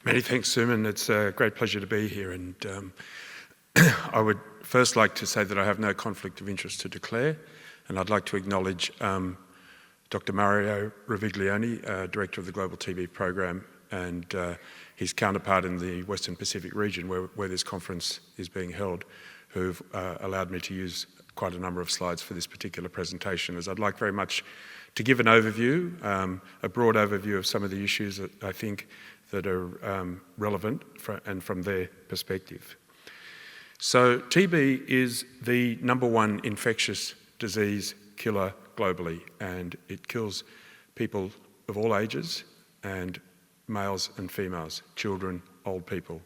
Many thanks, Suman. It's a great pleasure to be here, and I would first like to say that I have no conflict of interest to declare, and I'd like to acknowledge Dr. Mario Roviglione, Director of the Global TB Program, and his counterpart in the Western Pacific region where this conference is being held, who've allowed me to use quite a number of slides for this particular presentation, as I'd like very much to give an overview, a broad overview of some of the issues that I think that are relevant and from their perspective. So TB is the #1 infectious disease killer globally, and it kills people of all ages, and males and females, children, old people.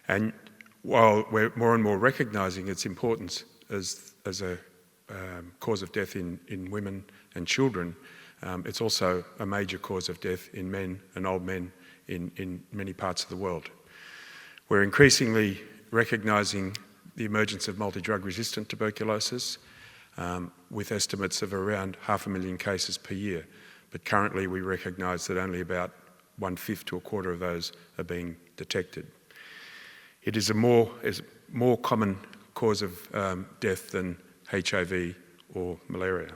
And while we're more and more recognising its importance as a cause of death in women and children, it's also a major cause of death in men and old men in many parts of the world. We're increasingly recognising the emergence of multi-drug resistant tuberculosis, with estimates of around 500,000 cases per year. But currently we recognise that only about 1/5 to a quarter of those are being detected. It is a more common cause of death than HIV or malaria.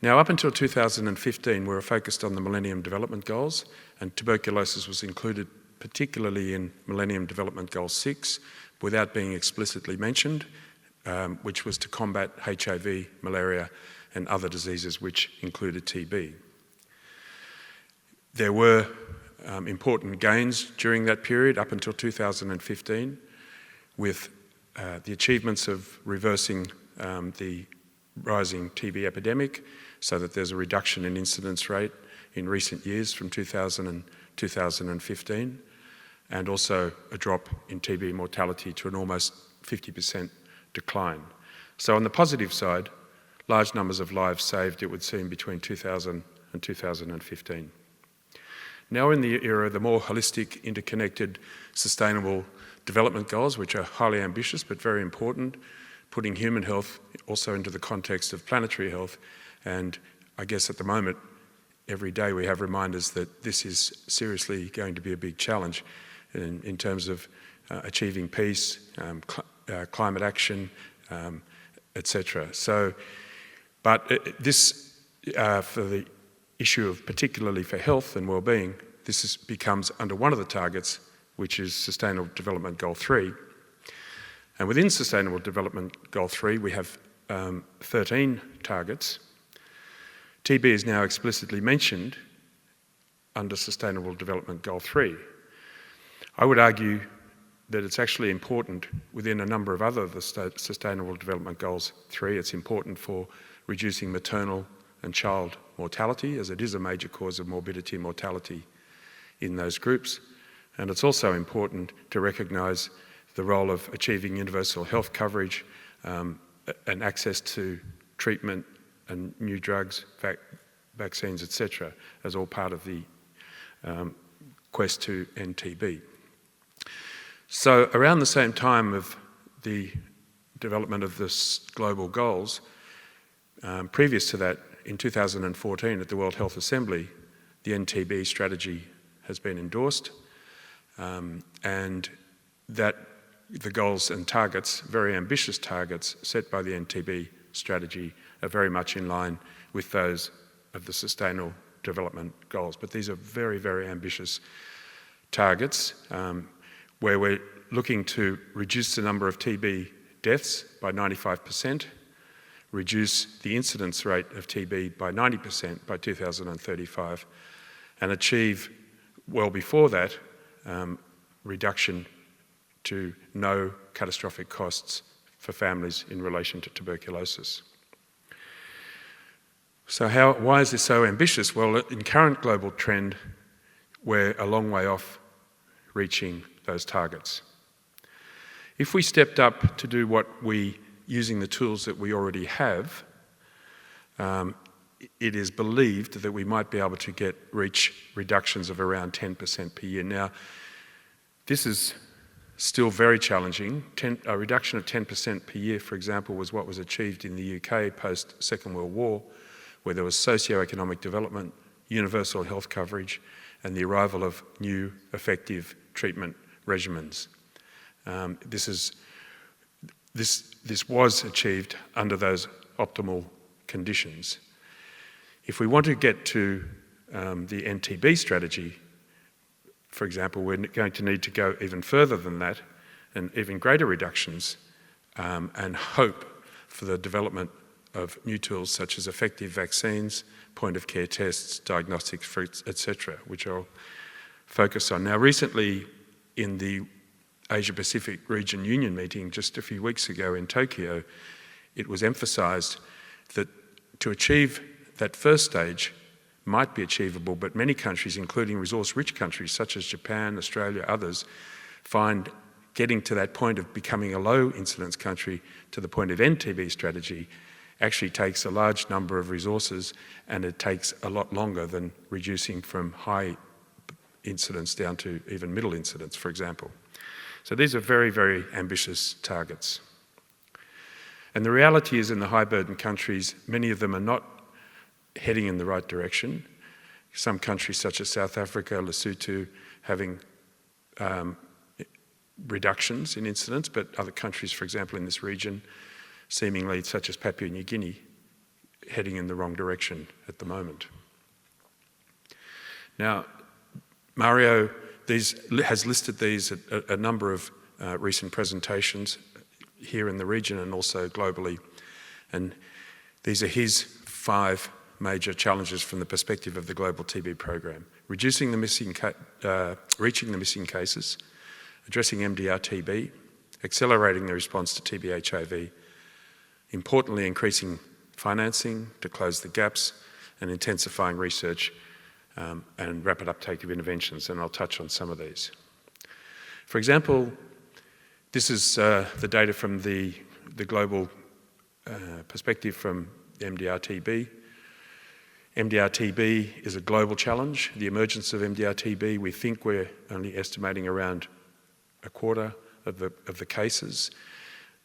Now, up until 2015, we were focused on the Millennium Development Goals, and tuberculosis was included particularly in Millennium Development Goal 6, without being explicitly mentioned, which was to combat HIV, malaria, and other diseases which included TB. There were important gains during that period up until 2015, with the achievements of reversing the rising TB epidemic, so that there's a reduction in incidence rate in recent years from 2000 and 2015, and also a drop in TB mortality to an almost 50% decline. So on the positive side, large numbers of lives saved, it would seem, between 2000 and 2015. Now in the era of the more holistic, interconnected, sustainable development goals, which are highly ambitious but very important, putting human health also into the context of planetary health. And I guess at the moment, every day we have reminders that this is seriously going to be a big challenge in terms of achieving peace, climate action, etc. So, but this, for the issue of particularly for health and well-being, this becomes under one of the targets, which is Sustainable Development Goal 3. And within Sustainable Development Goal 3, we have 13 targets. TB is now explicitly mentioned under Sustainable Development Goal 3. I would argue that it's actually important within a number of other the Sustainable Development Goals 3. It's important for reducing maternal and child mortality, as it is a major cause of morbidity and mortality in those groups. And it's also important to recognise the role of achieving universal health coverage and access to treatment and new drugs, vaccines, etc., as all part of the quest to end TB. So around the same time of the development of this global goals, previous to that, in 2014 at the World Health Assembly, the NTB strategy has been endorsed, and that the goals and targets, very ambitious targets set by the NTB strategy, are very much in line with those of the Sustainable Development Goals. But these are very, very ambitious targets where we're looking to reduce the number of TB deaths by 95%, reduce the incidence rate of TB by 90% by 2035, and achieve, well before that, reduction to no catastrophic costs for families in relation to tuberculosis. So why is this so ambitious? Well, in current global trend, we're a long way off reaching those targets. If we stepped up to do what using the tools that we already have, it is believed that we might be able to reach reductions of around 10% per year. Now, this is still very challenging. A reduction of 10% per year, for example, was what was achieved in the UK post Second World War, where there was socio-economic development, universal health coverage, and the arrival of new effective treatment regimens. This was achieved under those optimal conditions. If we want to get to the NTB strategy, for example, we're going to need to go even further than that and even greater reductions and hope for the development of new tools such as effective vaccines, point-of-care tests, diagnostics, etc., which I'll focus on. Now, recently in the Asia-Pacific Region Union meeting just a few weeks ago in Tokyo, it was emphasised that to achieve that first stage might be achievable, but many countries, including resource-rich countries such as Japan, Australia, others, find getting to that point of becoming a low-incidence country to the point of NTB strategy actually takes a large number of resources, and it takes a lot longer than reducing from high incidence down to even middle incidence, for example. So these are very, very ambitious targets. And the reality is in the high-burden countries, many of them are not heading in the right direction. Some countries such as South Africa, Lesotho, having reductions in incidence, but other countries, for example, in this region, seemingly such as Papua New Guinea, heading in the wrong direction at the moment. Now, Mario has listed these at a number of recent presentations here in the region and also globally. And these are his 5 major challenges from the perspective of the Global TB Program. Reaching the missing cases, addressing MDR-TB, accelerating the response to TB-HIV, importantly increasing financing to close the gaps, and intensifying research and rapid uptake of interventions, and I'll touch on some of these. For example, this is the data from the global perspective from MDR-TB. MDR-TB is a global challenge. The emergence of MDR-TB, we think we're only estimating around a quarter of the cases,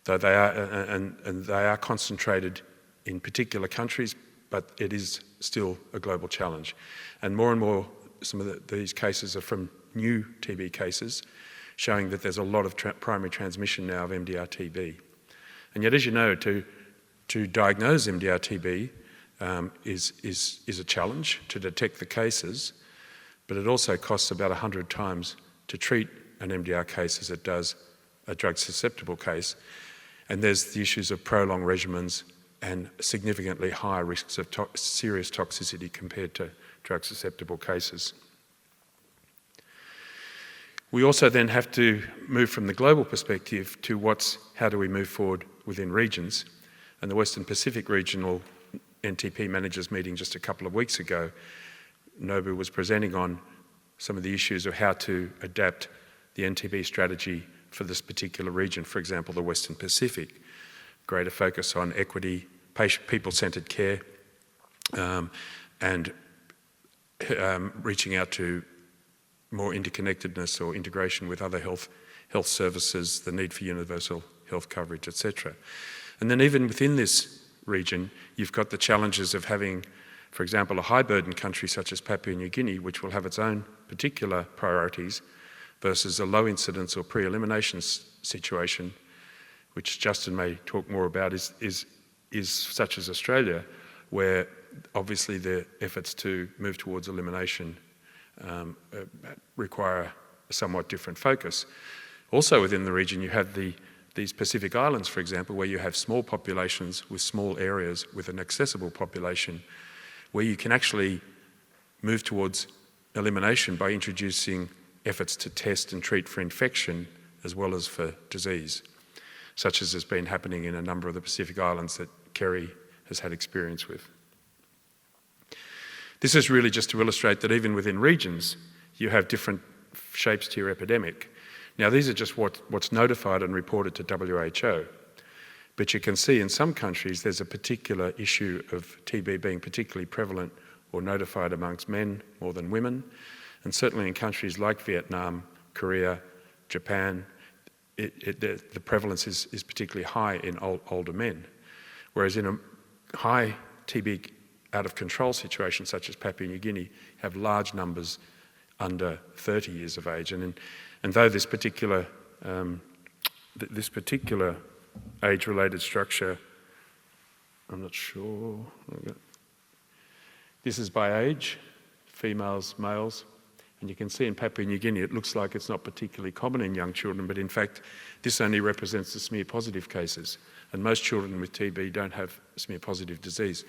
though they are concentrated in particular countries, but it is still a global challenge. And more, some of these cases are from new TB cases, showing that there's a lot of primary transmission now of MDR-TB. And yet, as you know, to diagnose MDR-TB is a challenge to detect the cases, but it also costs about 100 times to treat an MDR case as it does a drug-susceptible case. And there's the issues of prolonged regimens and significantly higher risks of serious toxicity compared to drug-susceptible cases. We also then have to move from the global perspective to how do we move forward within regions. And the Western Pacific Regional NTP Managers meeting just a couple of weeks ago, Nobu was presenting on some of the issues of how to adapt the NTB strategy for this particular region, for example, the Western Pacific. Greater focus on equity, people-centred care, and reaching out to more interconnectedness or integration with other health services, the need for universal health coverage, etc. And then even within this region, you've got the challenges of having, for example, a high-burden country such as Papua New Guinea, which will have its own particular priorities, versus a low-incidence or pre-elimination situation, which Justin may talk more about, is such as Australia, where obviously the efforts to move towards elimination require a somewhat different focus. Also within the region, you have these Pacific Islands, for example, where you have small populations with small areas with an accessible population, where you can actually move towards elimination by introducing efforts to test and treat for infection as well as for disease, such as has been happening in a number of the Pacific Islands that Kerry has had experience with. This is really just to illustrate that even within regions, you have different shapes to your epidemic. Now, these are just what's notified and reported to WHO, but you can see in some countries there's a particular issue of TB being particularly prevalent or notified amongst men more than women, and certainly in countries like Vietnam, Korea, Japan, the prevalence is particularly high in older men, whereas in a high TB out of control situation such as Papua New Guinea, you have large numbers under 30 years of age. And though this particular age-related structure, I'm not sure. This is by age, females, males. And you can see in Papua New Guinea, it looks like it's not particularly common in young children, but in fact, this only represents the smear-positive cases. And most children with TB don't have smear-positive disease.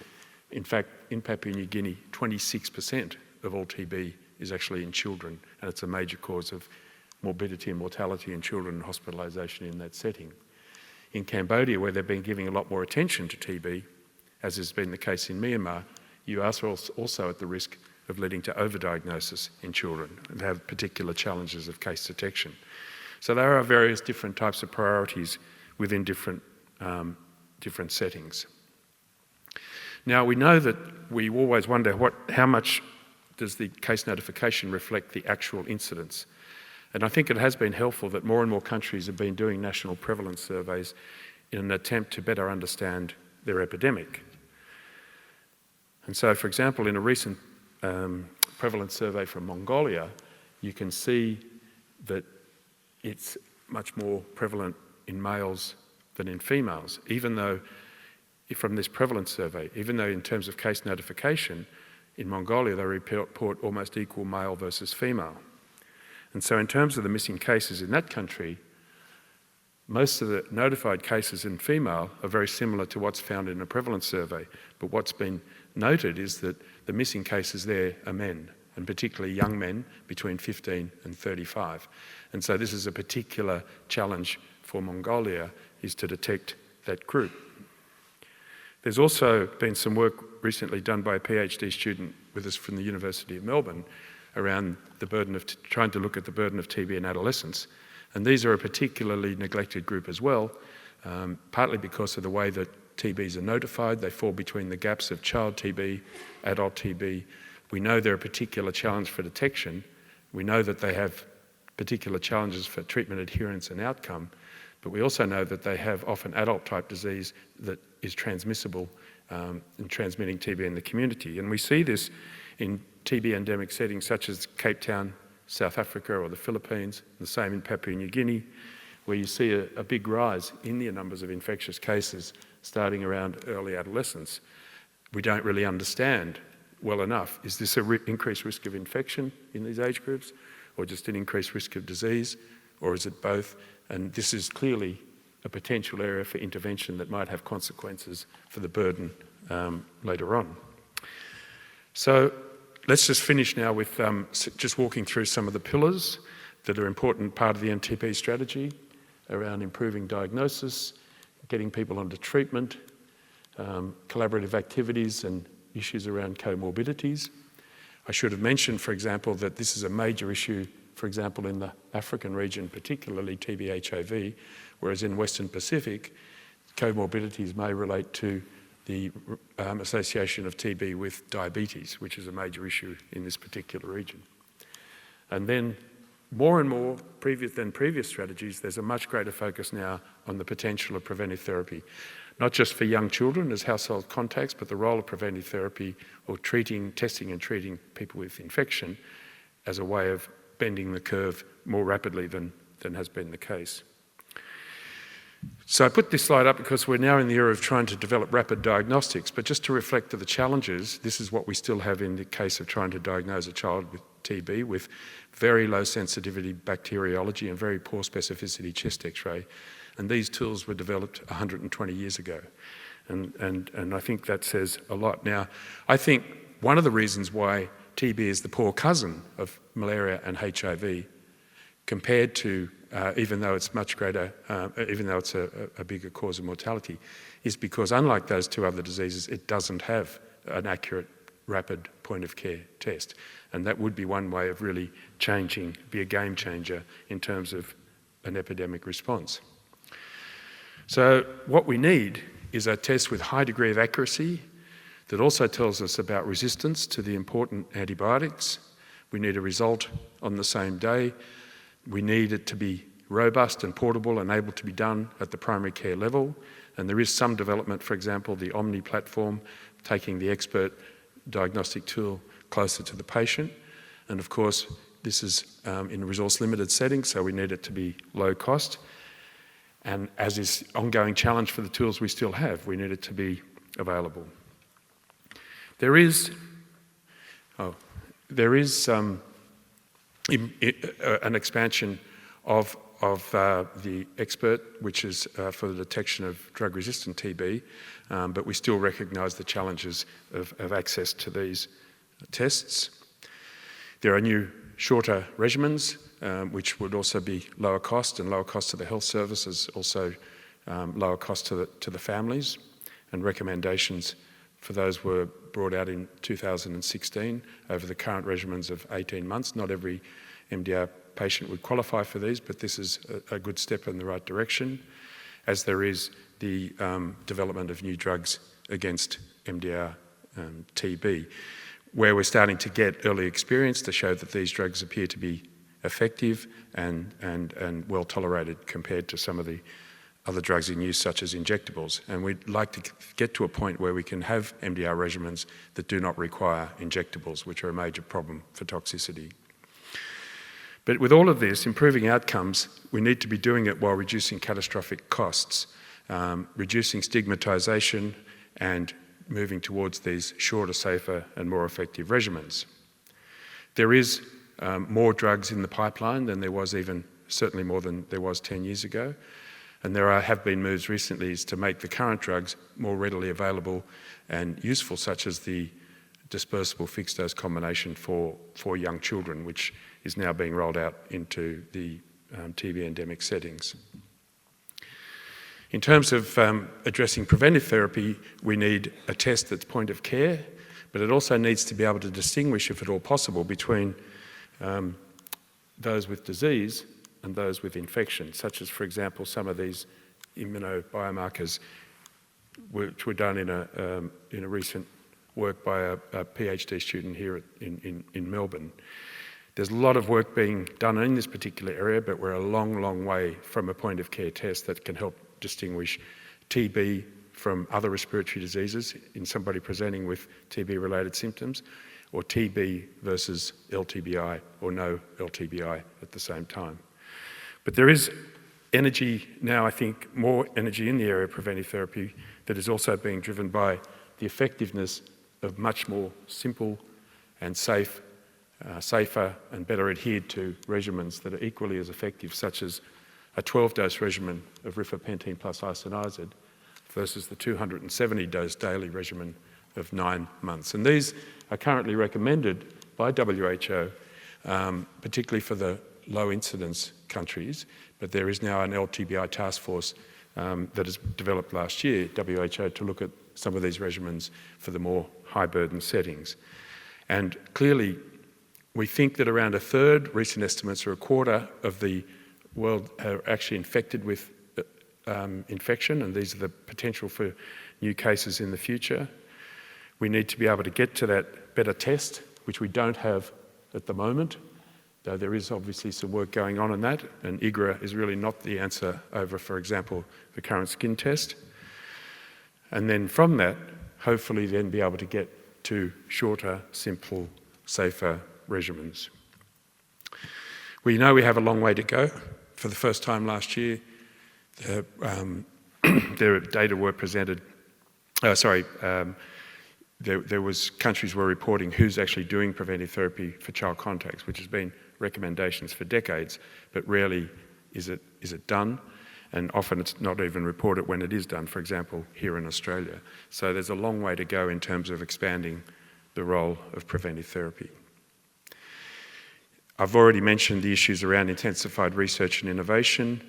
In fact, in Papua New Guinea, 26% of all TB is actually in children, and it's a major cause of morbidity and mortality in children and hospitalisation in that setting. In Cambodia, where they've been giving a lot more attention to TB, as has been the case in Myanmar, you are also at the risk of leading to overdiagnosis in children and have particular challenges of case detection. So there are various different types of priorities within different settings. Now, we know that we always wonder how much does the case notification reflect the actual incidence? And I think it has been helpful that more and more countries have been doing national prevalence surveys in an attempt to better understand their epidemic. And so, for example, in a recent prevalence survey from Mongolia, you can see that it's much more prevalent in males than in females, even though from this prevalence survey, even though in terms of case notification, in Mongolia they report almost equal male versus female. And so in terms of the missing cases in that country, most of the notified cases in female are very similar to what's found in a prevalence survey. But what's been noted is that the missing cases there are men, and particularly young men between 15 and 35. And so this is a particular challenge for Mongolia, is to detect that group. There's also been some work recently done by a PhD student with us from the University of Melbourne around the burden of trying to look at the burden of TB in adolescents. And these are a particularly neglected group as well, partly because of the way that TBs are notified. They fall between the gaps of child TB, adult TB. We know they're a particular challenge for detection. We know that they have particular challenges for treatment adherence and outcome, but we also know that they have often adult-type disease that is transmissible and transmitting TB in the community. And we see this in TB endemic settings such as Cape Town, South Africa or the Philippines, the same in Papua New Guinea, where you see a big rise in the numbers of infectious cases starting around early adolescence. We don't really understand well enough, is this an increased risk of infection in these age groups, or just an increased risk of disease, or is it both? And this is clearly a potential area for intervention that might have consequences for the burden later on. So let's just finish now with just walking through some of the pillars that are an important part of the NTP strategy around improving diagnosis, getting people onto treatment, collaborative activities and issues around comorbidities. I should have mentioned, for example, that this is a major issue, for example, in the African region, particularly TB-HIV, whereas in Western Pacific, comorbidities may relate to the association of TB with diabetes, which is a major issue in this particular region. And then more and more than previous strategies, there's a much greater focus now on the potential of preventive therapy, not just for young children as household contacts, but the role of preventive therapy or testing and treating people with infection as a way of bending the curve more rapidly than has been the case. So I put this slide up because we're now in the era of trying to develop rapid diagnostics, but just to reflect to the challenges, this is what we still have in the case of trying to diagnose a child with TB with very low sensitivity bacteriology and very poor specificity chest X-ray. And these tools were developed 120 years ago. And I think that says a lot. Now, I think one of the reasons why TB is the poor cousin of malaria and HIV compared to even though it's much greater, even though it's a bigger cause of mortality, is because unlike those two other diseases, it doesn't have an accurate, rapid point-of-care test. And that would be one way of really be a game changer in terms of an epidemic response. So what we need is a test with high degree of accuracy that also tells us about resistance to the important antibiotics. We need a result on the same day. We need it to be robust and portable and able to be done at the primary care level. And there is some development, for example, the Omni platform, taking the expert diagnostic tool closer to the patient. And of course, this is in a resource-limited setting, so we need it to be low cost. And as is ongoing challenge for the tools we still have, we need it to be available. There is an expansion of the expert, which is for the detection of drug-resistant TB, but we still recognise the challenges of access to these tests. There are new, shorter regimens, which would also be lower cost, and lower cost to the health services, also lower cost to the families, and recommendations for those were brought out in 2016 over the current regimens of 18 months. Not every MDR patient would qualify for these, but this is a good step in the right direction, as there is the development of new drugs against MDR TB, where we're starting to get early experience to show that these drugs appear to be effective and well tolerated compared to some of the other drugs in use, such as injectables. And we'd like to get to a point where we can have MDR regimens that do not require injectables, which are a major problem for toxicity. But with all of this, improving outcomes, we need to be doing it while reducing catastrophic costs, reducing stigmatisation, and moving towards these shorter, safer, and more effective regimens. There is more drugs in the pipeline than there was certainly more than there was 10 years ago. And there have been moves recently to make the current drugs more readily available and useful, such as the dispersible fixed dose combination for young children, which is now being rolled out into the TB endemic settings. In terms of addressing preventive therapy, we need a test that's point of care, but it also needs to be able to distinguish, if at all possible, between those with disease and those with infection, such as, for example, some of these immunobiomarkers, which were done in a recent work by a PhD student here in Melbourne. There's a lot of work being done in this particular area, but we're a long, long way from a point of care test that can help distinguish TB from other respiratory diseases in somebody presenting with TB-related symptoms, or TB versus LTBI, or no LTBI at the same time. But there is energy now, I think, more energy in the area of preventive therapy that is also being driven by the effectiveness of much more simple and safer and better adhered to regimens that are equally as effective, such as a 12-dose regimen of rifapentine plus isoniazid versus the 270-dose daily regimen of 9 months. And these are currently recommended by WHO, particularly for the low incidence countries, but there is now an LTBI task force that was developed last year, WHO, to look at some of these regimens for the more high burden settings. And clearly, we think that around a third, recent estimates are a quarter of the world are actually infected with infection, and these are the potential for new cases in the future. We need to be able to get to that better test, which we don't have at the moment, though there is obviously some work going on that, and IGRA is really not the answer over, for example, the current skin test. And then from that, hopefully then be able to get to shorter, simple, safer regimens. We know we have a long way to go. For the first time last year, their data were presented, there was countries were reporting who's actually doing preventive therapy for child contacts, which has been recommendations for decades, but rarely is it done, and often it's not even reported when it is done, for example, here in Australia. So there's a long way to go in terms of expanding the role of preventive therapy. I've already mentioned the issues around intensified research and innovation,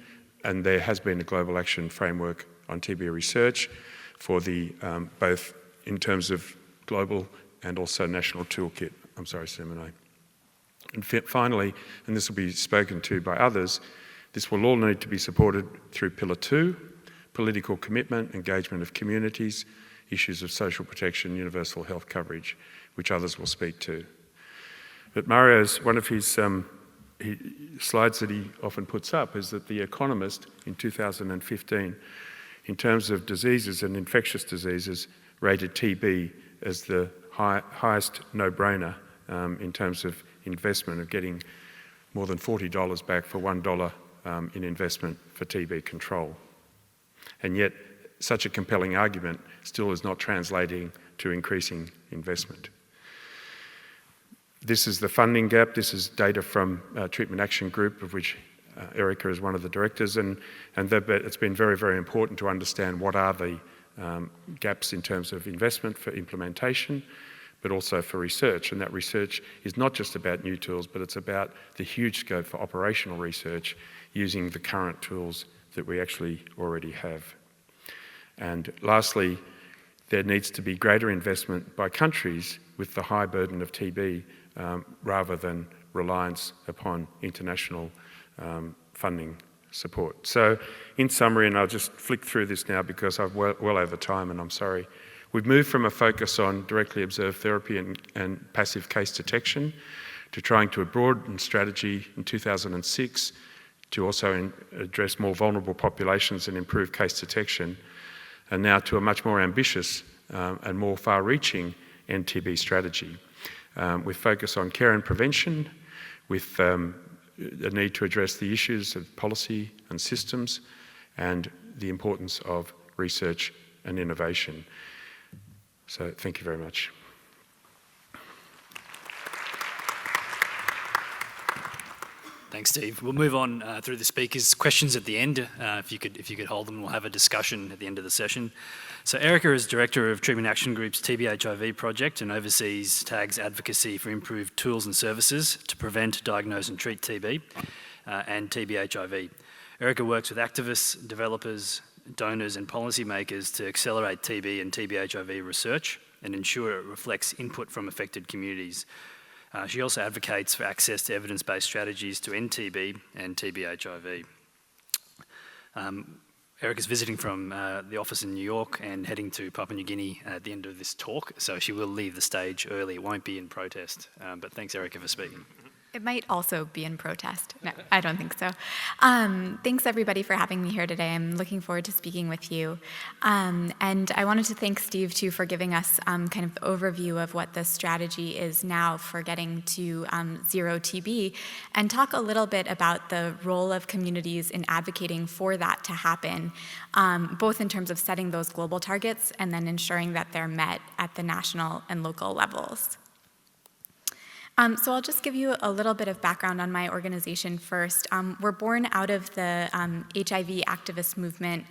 and there has been a global action framework on TB research for the both in terms of global and also national toolkit. I'm sorry, Simone. And finally, and this will be spoken to by others, this will all need to be supported through Pillar 2, political commitment, engagement of communities, issues of social protection, universal health coverage, which others will speak to. But Mario's, one of his slides that he often puts up is that The Economist in 2015, in terms of diseases and infectious diseases, rated TB as the highest no-brainer in terms of investment of getting more than $40 back for $1 in investment for TB control. And yet, such a compelling argument still is not translating to increasing investment. This is the funding gap. This is data from Treatment Action Group, of which Erica is one of the directors, and it's been very, very important to understand what are the gaps in terms of investment for implementation, but also for research. And that research is not just about new tools, but it's about the huge scope for operational research using the current tools that we actually already have. And lastly, there needs to be greater investment by countries with the high burden of TB rather than reliance upon international funding support. So in summary, and I'll just flick through this now because I've well over time and I'm sorry, we've moved from a focus on directly observed therapy and passive case detection to trying to broaden strategy in 2006 to also address more vulnerable populations and improve case detection, and now to a much more ambitious and more far-reaching NTB strategy with focus on care and prevention, with the need to address the issues of policy and systems and the importance of research and innovation. So thank you very much. Thanks, Steve. We'll move on through the speakers' questions at the end. If you could hold them, we'll have a discussion at the end of the session. So Erica is Director of Treatment Action Group's TB-HIV project and oversees TAG's advocacy for improved tools and services to prevent, diagnose and treat TB and TB-HIV. Erica works with activists, developers, donors and policymakers to accelerate TB and TB-HIV research and ensure it reflects input from affected communities. She also advocates for access to evidence-based strategies to end TB and TB-HIV. Eric is visiting from the office in New York and heading to Papua New Guinea at the end of this talk, so she will leave the stage early. It won't be in protest, but thanks, Erica, for speaking. It might also be in protest. No, I don't think so. Thanks, everybody, for having me here today. I'm looking forward to speaking with you. And I wanted to thank Steve, too, for giving us kind of the overview of what the strategy is now for getting to zero TB, and talk a little bit about the role of communities in advocating for that to happen, both in terms of setting those global targets and then ensuring that they're met at the national and local levels. So I'll just give you a little bit of background on my organization first. We're born out of the HIV activist movement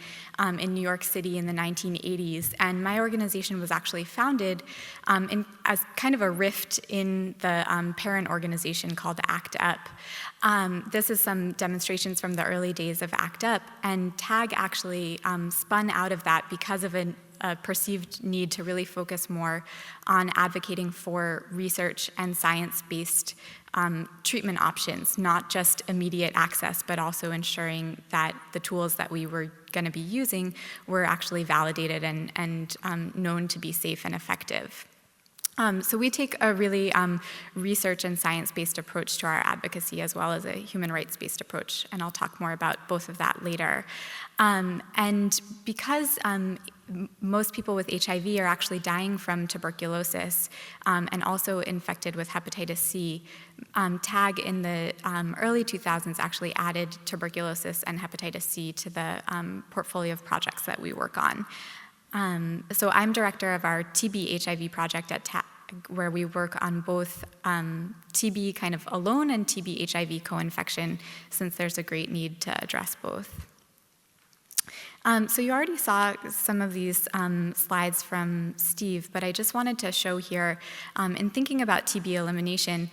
in New York City in the 1980s, and my organization was actually founded as kind of a rift in the parent organization called ACT UP. This is some demonstrations from the early days of ACT UP, and TAG actually spun out of that because of a perceived need to really focus more on advocating for research and science-based treatment options, not just immediate access, but also ensuring that the tools that we were going to be using were actually validated and known to be safe and effective. So we take a really research and science-based approach to our advocacy, as well as a human rights-based approach, and I'll talk more about both of that later. And because most people with HIV are actually dying from tuberculosis and also infected with hepatitis C, TAG in the early 2000s actually added tuberculosis and hepatitis C to the portfolio of projects that we work on. So I'm director of our TB-HIV project at TAG, where we work on both TB kind of alone and TB-HIV co-infection, since there's a great need to address both. So you already saw some of these slides from Steve, but I just wanted to show here, in thinking about TB elimination,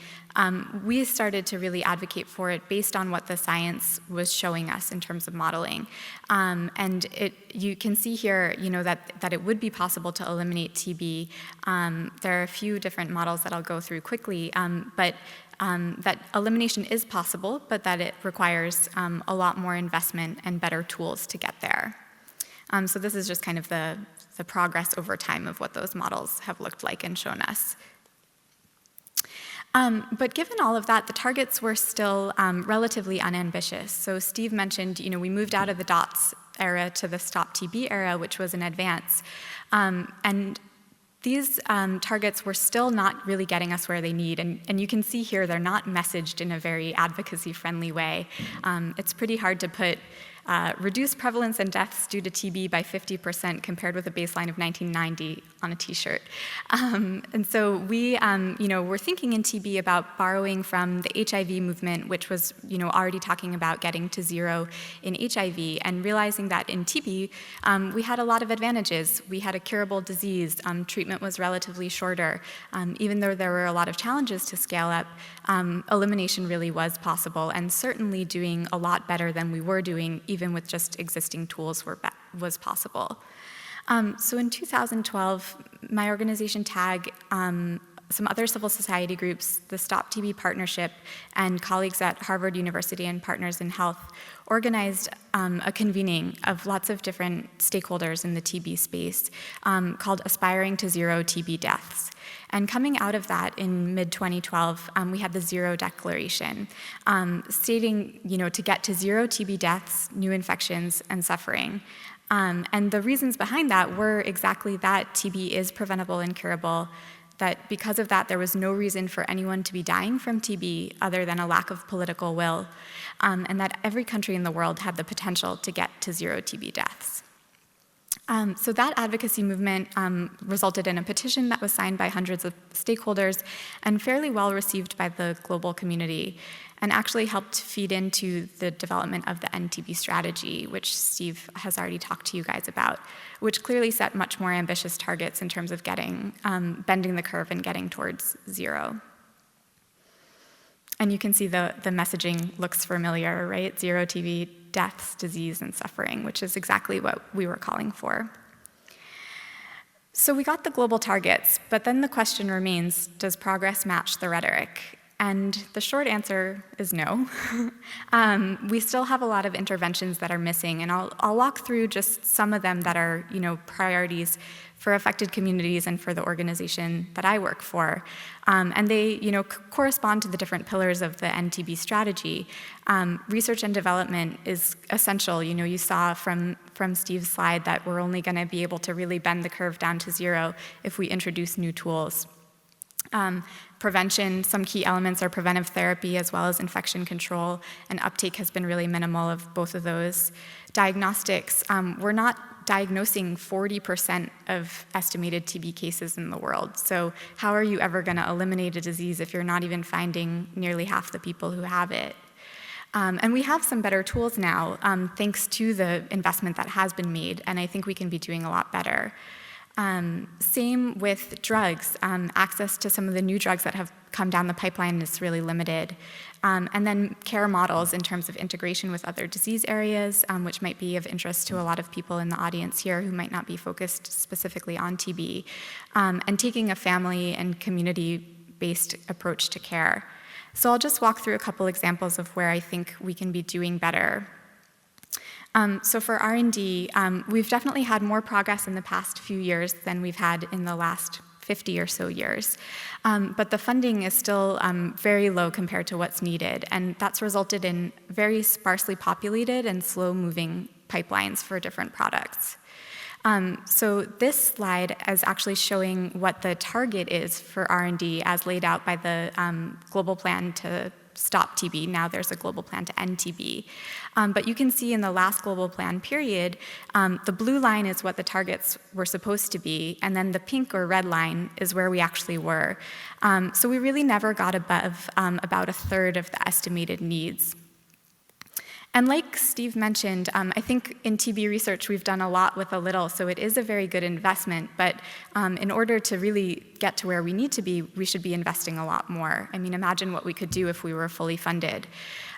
we started to really advocate for it based on what the science was showing us in terms of modeling. And you can see here, that it would be possible to eliminate TB. There are a few different models that I'll go through quickly, but that elimination is possible, but that it requires a lot more investment and better tools to get there. So this is just kind of the progress over time of what those models have looked like and shown us. But given all of that, the targets were still relatively unambitious. So Steve mentioned, we moved out of the DOTS era to the Stop TB era, which was an advance. And these targets were still not really getting us where they need. And you can see here they're not messaged in a very advocacy-friendly way. It's pretty hard to put reduce prevalence and deaths due to TB by 50% compared with a baseline of 1990 on a t-shirt. And so we we're thinking in TB about borrowing from the HIV movement, which was already talking about getting to zero in HIV, and realizing that in TB, we had a lot of advantages. We had a curable disease. Treatment was relatively shorter. Even though there were a lot of challenges to scale up, elimination really was possible, and certainly doing a lot better than we were doing, even with just existing tools, was possible. So in 2012, my organization TAG, some other civil society groups, the Stop TB Partnership, and colleagues at Harvard University and Partners in Health organized a convening of lots of different stakeholders in the TB space called Aspiring to Zero TB Deaths. And coming out of that in mid-2012, we had the Zero Declaration, stating, to get to zero TB deaths, new infections, and suffering. And the reasons behind that were exactly that TB is preventable and curable, that because of that, there was no reason for anyone to be dying from TB other than a lack of political will, and that every country in the world had the potential to get to zero TB deaths. So that advocacy movement resulted in a petition that was signed by hundreds of stakeholders and fairly well received by the global community, and actually helped feed into the development of the NTB strategy, which Steve has already talked to you guys about, which clearly set much more ambitious targets in terms of bending the curve and getting towards zero. And you can see the messaging looks familiar, right? Zero TB deaths, disease, and suffering, which is exactly what we were calling for. So we got the global targets, but then the question remains, does progress match the rhetoric? And the short answer is no. We still have a lot of interventions that are missing, and I'll walk through just some of them that are, priorities for affected communities and for the organization that I work for. And they, correspond to the different pillars of the NTB strategy. Research and development is essential. You saw from Steve's slide that we're only going to be able to really bend the curve down to zero if we introduce new tools. Prevention, some key elements are preventive therapy as well as infection control, and uptake has been really minimal of both of those. Diagnostics, we're not diagnosing 40% of estimated TB cases in the world. So how are you ever going to eliminate a disease if you're not even finding nearly half the people who have it? And we have some better tools now, thanks to the investment that has been made, and I think we can be doing a lot better. Same with drugs. Access to some of the new drugs that have come down the pipeline is really limited. And then care models in terms of integration with other disease areas, which might be of interest to a lot of people in the audience here who might not be focused specifically on TB, and taking a family and community-based approach to care. So I'll just walk through a couple examples of where I think we can be doing better. So for R&D, we've definitely had more progress in the past few years than we've had in the last 50 or so years. But the funding is still very low compared to what's needed, and that's resulted in very sparsely populated and slow-moving pipelines for different products. So this slide is actually showing what the target is for R&D as laid out by the global plan to stop TB. Now there's a global plan to end TB. But you can see in the last global plan period, the blue line is what the targets were supposed to be, and then the pink or red line is where we actually were. So we really never got above about a third of the estimated needs. And like Steve mentioned, I think in TB research we've done a lot with a little, so it is a very good investment, but in order to really get to where we need to be, we should be investing a lot more. I mean, imagine what we could do if we were fully funded.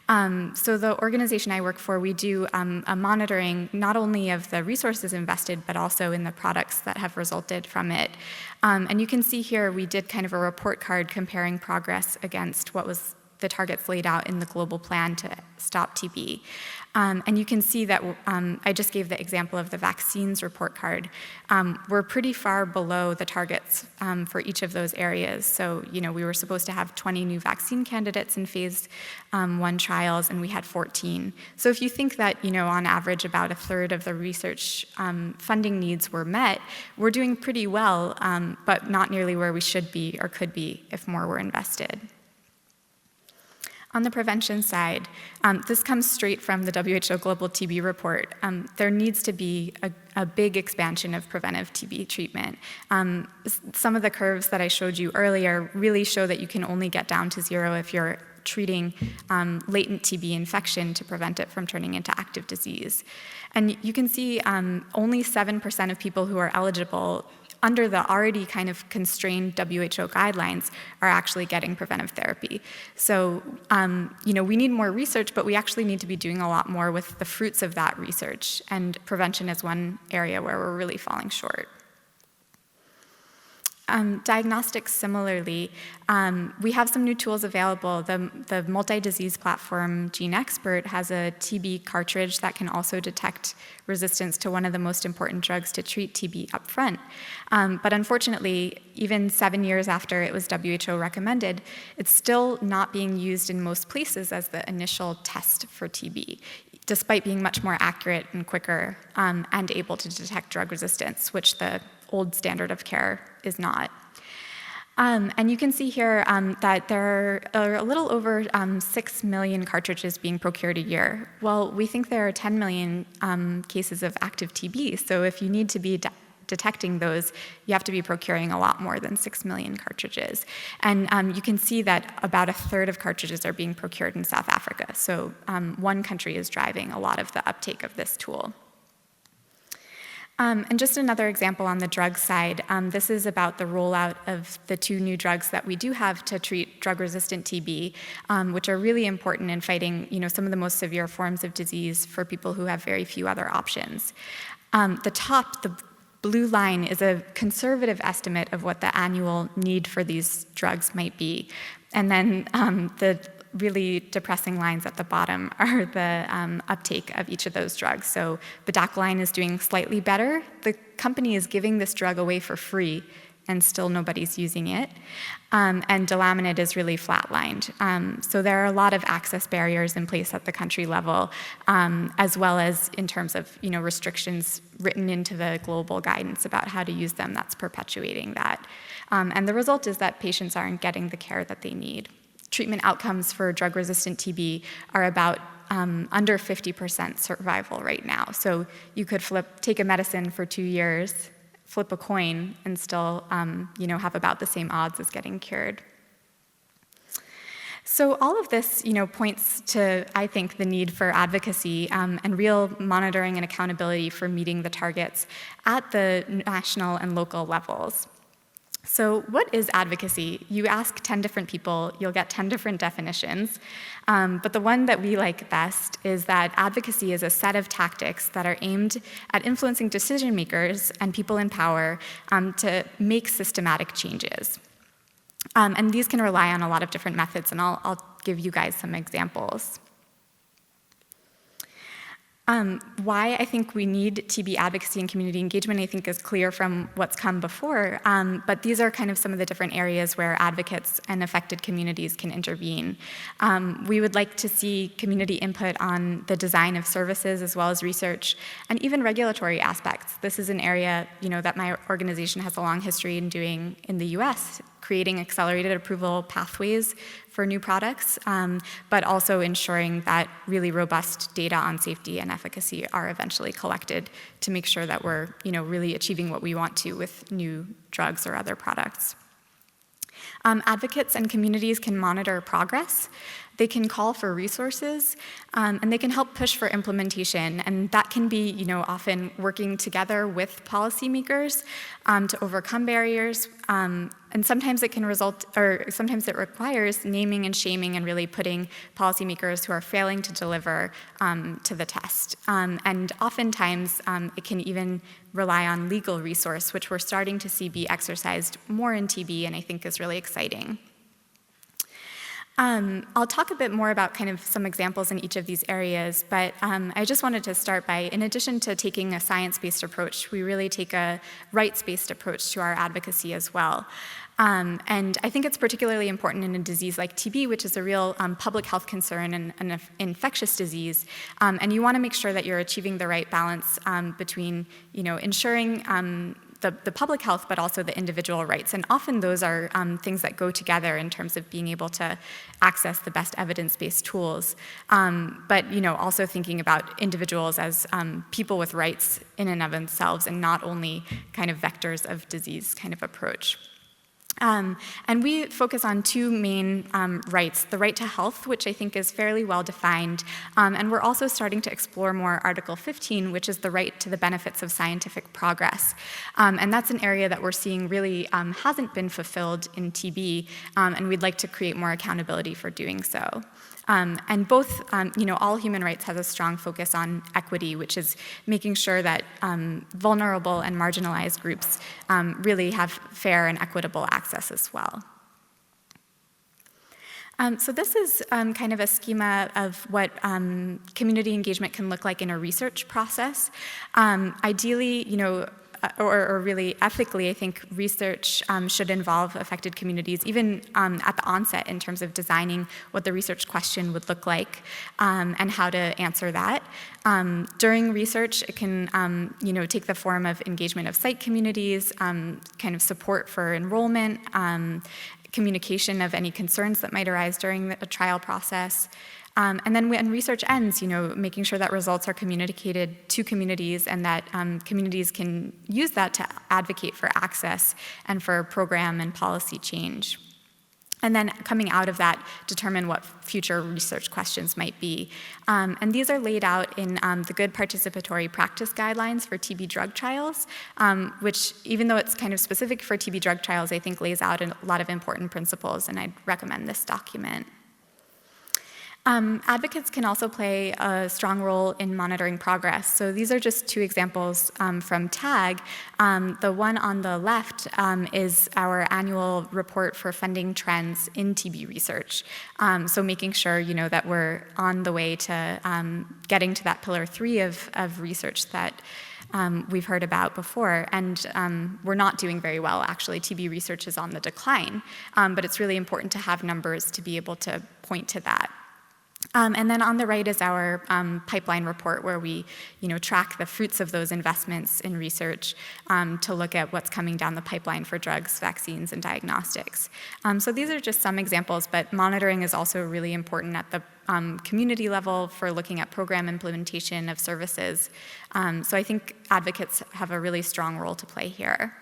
So the organization I work for, we do a monitoring not only of the resources invested, but also in the products that have resulted from it. And you can see here we did kind of a report card comparing progress against what was the targets laid out in the global plan to Stop TB. And you can see that I just gave the example of the vaccines report card. We're pretty far below the targets for each of those areas. So, we were supposed to have 20 new vaccine candidates in phase 1 trials, and we had 14. So if you think that, on average about a third of the research funding needs were met, we're doing pretty well, but not nearly where we should be or could be if more were invested. On the prevention side, this comes straight from the WHO Global TB report. There needs to be a big expansion of preventive TB treatment. Some of the curves that I showed you earlier really show that you can only get down to 0 if you're treating latent TB infection to prevent it from turning into active disease. And you can see only 7% of people who are eligible under the already kind of constrained WHO guidelines are actually getting preventive therapy. So, we need more research, but we actually need to be doing a lot more with the fruits of that research. And prevention is one area where we're really falling short. Diagnostics, similarly, we have some new tools available. The multi-disease platform GeneXpert has a TB cartridge that can also detect resistance to one of the most important drugs to treat TB upfront. But unfortunately, even 7 years after it was WHO recommended, it's still not being used in most places as the initial test for TB, despite being much more accurate and quicker and able to detect drug resistance, which the old standard of care is not. And you can see here that there are a little over 6 million cartridges being procured a year. Well, we think there are 10 million cases of active TB, so if you need to be detecting those, you have to be procuring a lot more than 6 million cartridges. And you can see that about a third of cartridges are being procured in South Africa, so one country is driving a lot of the uptake of this tool. And just another example on the drug side, this is about the rollout of the 2 new drugs that we do have to treat drug-resistant TB, which are really important in fighting, some of the most severe forms of disease for people who have very few other options. The blue line is a conservative estimate of what the annual need for these drugs might be. And then the really depressing lines at the bottom are the uptake of each of those drugs. So bedaquiline is doing slightly better. The company is giving this drug away for free, and still nobody's using it. And delaminid is really flatlined. So there are a lot of access barriers in place at the country level, as well as in terms of restrictions written into the global guidance about how to use them. That's perpetuating that. And the result is that patients aren't getting the care that they need. Treatment outcomes for drug-resistant TB are about under 50% survival right now. So you could take a medicine for 2 years, flip a coin, and still have about the same odds as getting cured. So all of this points to, I think, the need for advocacy and real monitoring and accountability for meeting the targets at the national and local levels. So what is advocacy? You ask 10 different people, you'll get 10 different definitions. But the one that we like best is that advocacy is a set of tactics that are aimed at influencing decision makers and people in power to make systematic changes. And these can rely on a lot of different methods, and I'll give you guys some examples. Why I think we need TB advocacy and community engagement, I think, is clear from what's come before, but these are kind of some of the different areas where advocates and affected communities can intervene. We would like to see community input on the design of services as well as research and even regulatory aspects. This is an area that my organization has a long history in doing in the US, creating accelerated approval pathways for new products, but also ensuring that really robust data on safety and efficacy are eventually collected to make sure that we're really achieving what we want to with new drugs or other products. Advocates and communities can monitor progress. They can call for resources, and they can help push for implementation. And that can be, often working together with policymakers to overcome barriers. And sometimes it can sometimes it requires naming and shaming and really putting policymakers who are failing to deliver to the test. And oftentimes, it can even rely on legal resource, which we're starting to see be exercised more in TB, and I think is really exciting. I'll talk a bit more about kind of some examples in each of these areas, but I just wanted to start by, in addition to taking a science-based approach, we really take a rights-based approach to our advocacy as well. And I think it's particularly important in a disease like TB, which is a real public health concern and an infectious disease. And you want to make sure that you're achieving the right balance between, ensuring the public health, but also the individual rights. And often those are things that go together in terms of being able to access the best evidence-based tools. But also thinking about individuals as people with rights in and of themselves, and not only kind of vectors of disease kind of approach. And we focus on two main rights, the right to health, which I think is fairly well defined, and we're also starting to explore more Article 15, which is the right to the benefits of scientific progress. And that's an area that we're seeing really hasn't been fulfilled in TB, and we'd like to create more accountability for doing so. And both, all human rights has a strong focus on equity, which is making sure that vulnerable and marginalized groups really have fair and equitable access as well. So this is kind of a schema of what community engagement can look like in a research process. Ideally, or really ethically, I think research should involve affected communities, even at the onset in terms of designing what the research question would look like and how to answer that. During research, it can take the form of engagement of site communities, kind of support for enrollment, communication of any concerns that might arise during the trial process. And then when research ends, making sure that results are communicated to communities and that communities can use that to advocate for access and for program and policy change. And then coming out of that, determine what future research questions might be. And these are laid out in the Good Participatory Practice Guidelines for TB drug trials, which, even though it's kind of specific for TB drug trials, I think lays out a lot of important principles, and I'd recommend this document. Advocates can also play a strong role in monitoring progress. So these are just two examples from TAG. The one on the left is our annual report for funding trends in TB research. So making sure that we're on the way to getting to that pillar 3 of research that we've heard about before, and we're not doing very well, actually. TB research is on the decline, but it's really important to have numbers to be able to point to that. And then on the right is our pipeline report, where we track the fruits of those investments in research to look at what's coming down the pipeline for drugs, vaccines, and diagnostics. So these are just some examples, but monitoring is also really important at the community level for looking at program implementation of services. So I think advocates have a really strong role to play here.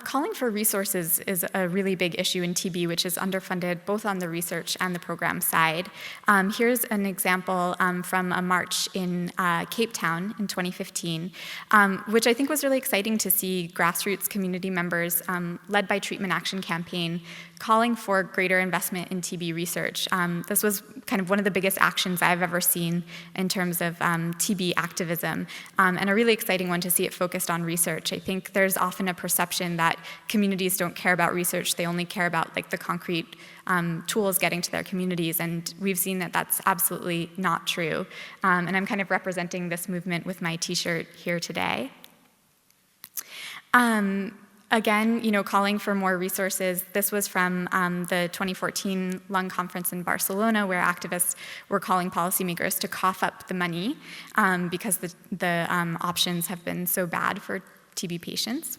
Calling for resources is a really big issue in TB, which is underfunded both on the research and the program side. Here's an example from a march in Cape Town in 2015, which I think was really exciting to see grassroots community members led by Treatment Action Campaign calling for greater investment in TB research. This was kind of one of the biggest actions I've ever seen in terms of TB activism, and a really exciting one to see it focused on research. I think there's often a perception that communities don't care about research, they only care about the concrete tools getting to their communities, and we've seen that that's absolutely not true. And I'm kind of representing this movement with my t-shirt here today. Again, calling for more resources. This was from the 2014 Lung Conference in Barcelona, where activists were calling policymakers to cough up the money because the options have been so bad for TB patients.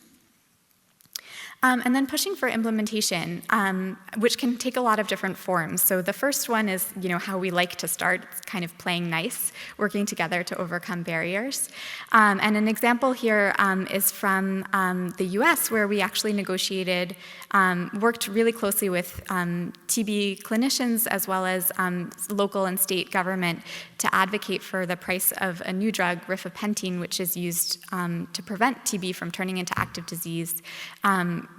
And then pushing for implementation, which can take a lot of different forms. So the first one is, how we like to start, it's kind of playing nice, working together to overcome barriers. And an example here is from the US, where we actually negotiated, worked really closely with TB clinicians as well as local and state government to advocate for the price of a new drug, rifapentine, which is used to prevent TB from turning into active disease,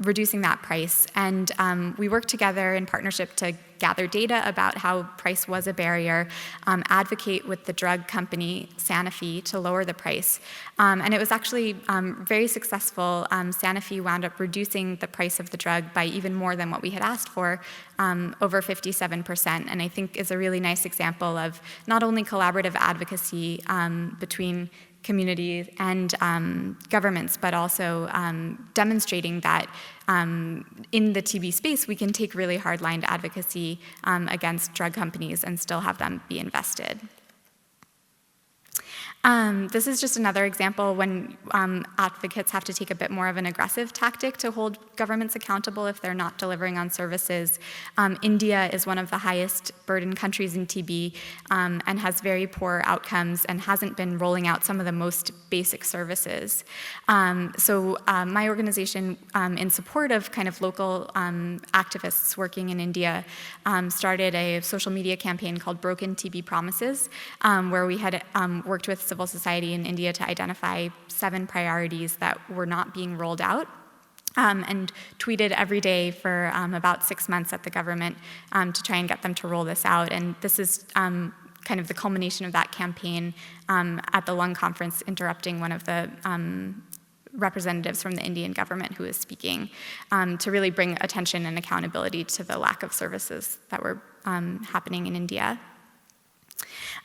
reducing that price. And we worked together in partnership to gather data about how price was a barrier, advocate with the drug company Sanofi to lower the price. And it was actually very successful. Sanofi wound up reducing the price of the drug by even more than what we had asked for, over 57%. And I think is a really nice example of not only collaborative advocacy between communities and governments, but also demonstrating that in the TB space, we can take really hard-lined advocacy against drug companies and still have them be invested. This is just another example when advocates have to take a bit more of an aggressive tactic to hold governments accountable if they're not delivering on services. India is one of the highest burden countries in TB and has very poor outcomes and hasn't been rolling out some of the most basic services. So my organization, in support of kind of local activists working in India, started a social media campaign called Broken TB Promises, where we had worked with civil society in India to identify 7 priorities that were not being rolled out, and tweeted every day for about 6 months at the government to try and get them to roll this out. And this is kind of the culmination of that campaign at the Lung Conference, interrupting one of the representatives from the Indian government who was speaking to really bring attention and accountability to the lack of services that were happening in India.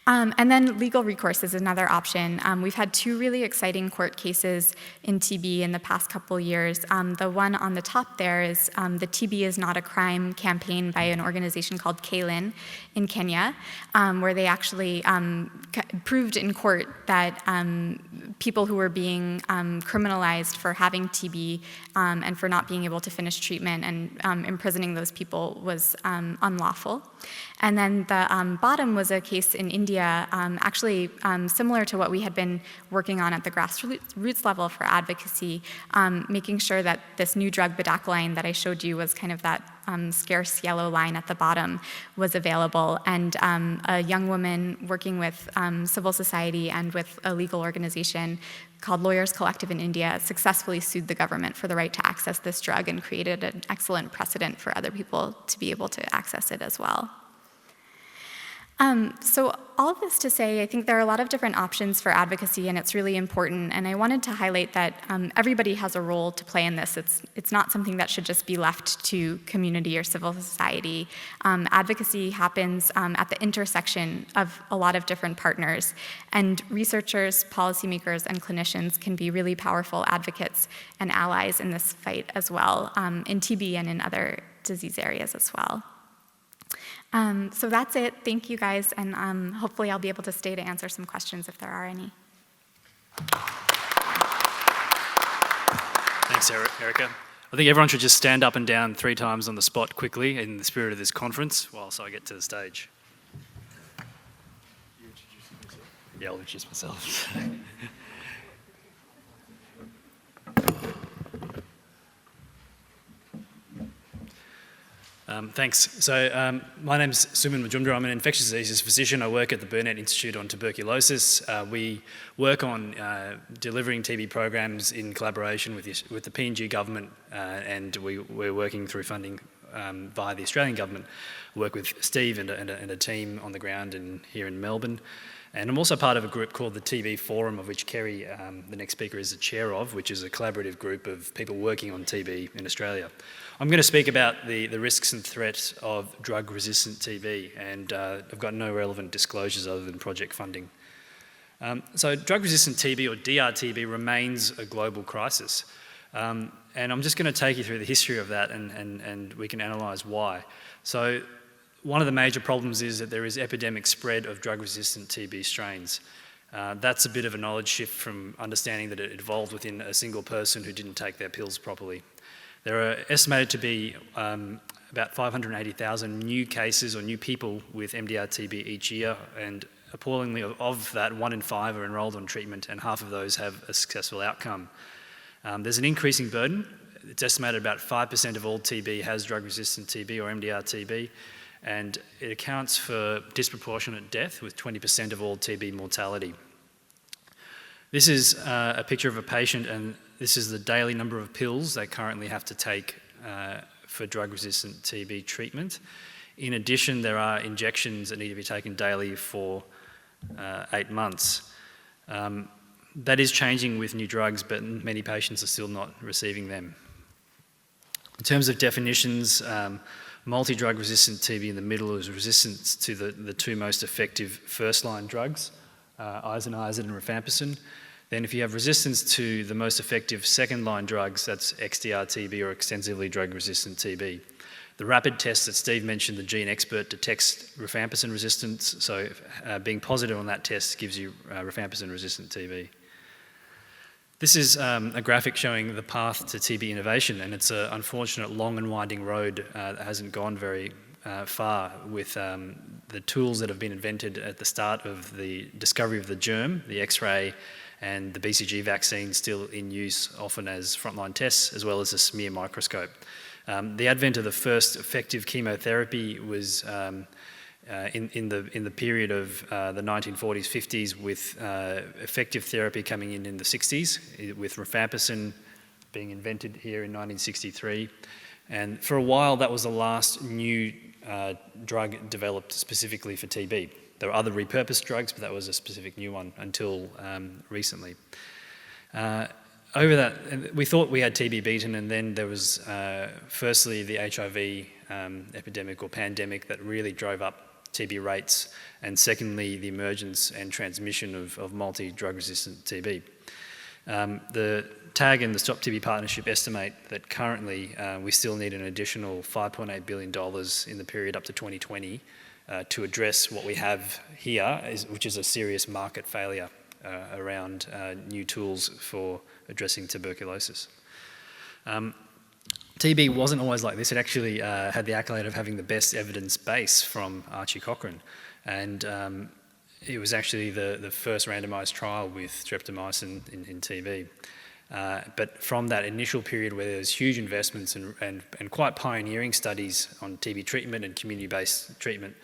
And then legal recourse is another option. We've had 2 really exciting court cases in TB in the past couple years. The one on the top there is the TB is Not a Crime campaign by an organization called KLIN in Kenya, where they actually proved in court that people who were being criminalized for having TB and for not being able to finish treatment and imprisoning those people was unlawful. And then the bottom was a case in India, actually similar to what we had been working on at the grassroots level for advocacy, making sure that this new drug bedaquiline that I showed you was kind of that scarce yellow line at the bottom was available. And a young woman working with civil society and with a legal organization called Lawyers Collective in India successfully sued the government for the right to access this drug and created an excellent precedent for other people to be able to access it as well. So all of this to say, I think there are a lot of different options for advocacy, and it's really important. And I wanted to highlight that everybody has a role to play in this. It's not something that should just be left to community or civil society. Advocacy happens at the intersection of a lot of different partners, and researchers, policymakers, and clinicians can be really powerful advocates and allies in this fight as well, in TB and in other disease areas as well. So that's it. Thank you, guys, and hopefully I'll be able to stay to answer some questions if there are any. Thanks, Erica. I think everyone should just stand up and down 3 times on the spot quickly in the spirit of this conference whilst I get to the stage. You introducing yourself? Yeah, I'll introduce myself. Thanks. So my name's Suman Majumdar. I'm an infectious diseases physician. I work at the Burnet Institute on tuberculosis. We work on delivering TB programs in collaboration with the PNG government, and we're working through funding via the Australian government. I work with Steve and a team on the ground here in Melbourne. And I'm also part of a group called the TB Forum, of which Kerry, the next speaker, is the chair of, which is a collaborative group of people working on TB in Australia. I'm going to speak about the risks and threats of drug-resistant TB, and I've got no relevant disclosures other than project funding. So drug-resistant TB, or DRTB, remains a global crisis. And I'm just going to take you through the history of that, and we can analyse why. So one of the major problems is that there is epidemic spread of drug-resistant TB strains. That's a bit of a knowledge shift from understanding that it evolved within a single person who didn't take their pills properly. There are estimated to be about 580,000 new cases or new people with MDR-TB each year, and appallingly of that, 1 in 5 are enrolled on treatment, and half of those have a successful outcome. There's an increasing burden. It's estimated about 5% of all TB has drug-resistant TB or MDR-TB, and it accounts for disproportionate death with 20% of all TB mortality. This is a picture of a patient, and this is the daily number of pills they currently have to take for drug-resistant TB treatment. In addition, there are injections that need to be taken daily for 8 months. That is changing with new drugs, but many patients are still not receiving them. In terms of definitions, multi-drug resistant TB in the middle is resistance to the two most effective first-line drugs, isoniazid and rifampicin. Then if you have resistance to the most effective second-line drugs, that's XDR-TB or extensively drug-resistant TB. The rapid test that Steve mentioned, the GeneXpert, detects rifampicin resistance, so being positive on that test gives you rifampicin-resistant TB. This is a graphic showing the path to TB innovation, and it's an unfortunate long and winding road that hasn't gone very far with the tools that have been invented at the start of the discovery of the germ, the X-ray, and the BCG vaccine still in use often as frontline tests, as well as a smear microscope. The advent of the first effective chemotherapy was in the period of the 1940s, 50s, with effective therapy coming in the 60s, with rifampicin being invented here in 1963. And for a while, that was the last new drug developed specifically for TB. There were other repurposed drugs, but that was a specific new one until recently. Over that, we thought we had TB beaten, and then there was firstly the HIV epidemic or pandemic that really drove up TB rates, and secondly, the emergence and transmission of multi-drug resistant TB. The TAG and the Stop TB Partnership estimate that currently we still need an additional $5.8 billion in the period up to 2020 to address what we have here, which is a serious market failure around new tools for addressing tuberculosis. TB wasn't always like this. It actually had the accolade of having the best evidence base from Archie Cochrane. And it was actually the first randomised trial with streptomycin in TB. But from that initial period where there was huge investments and quite pioneering studies on TB treatment and community-based treatment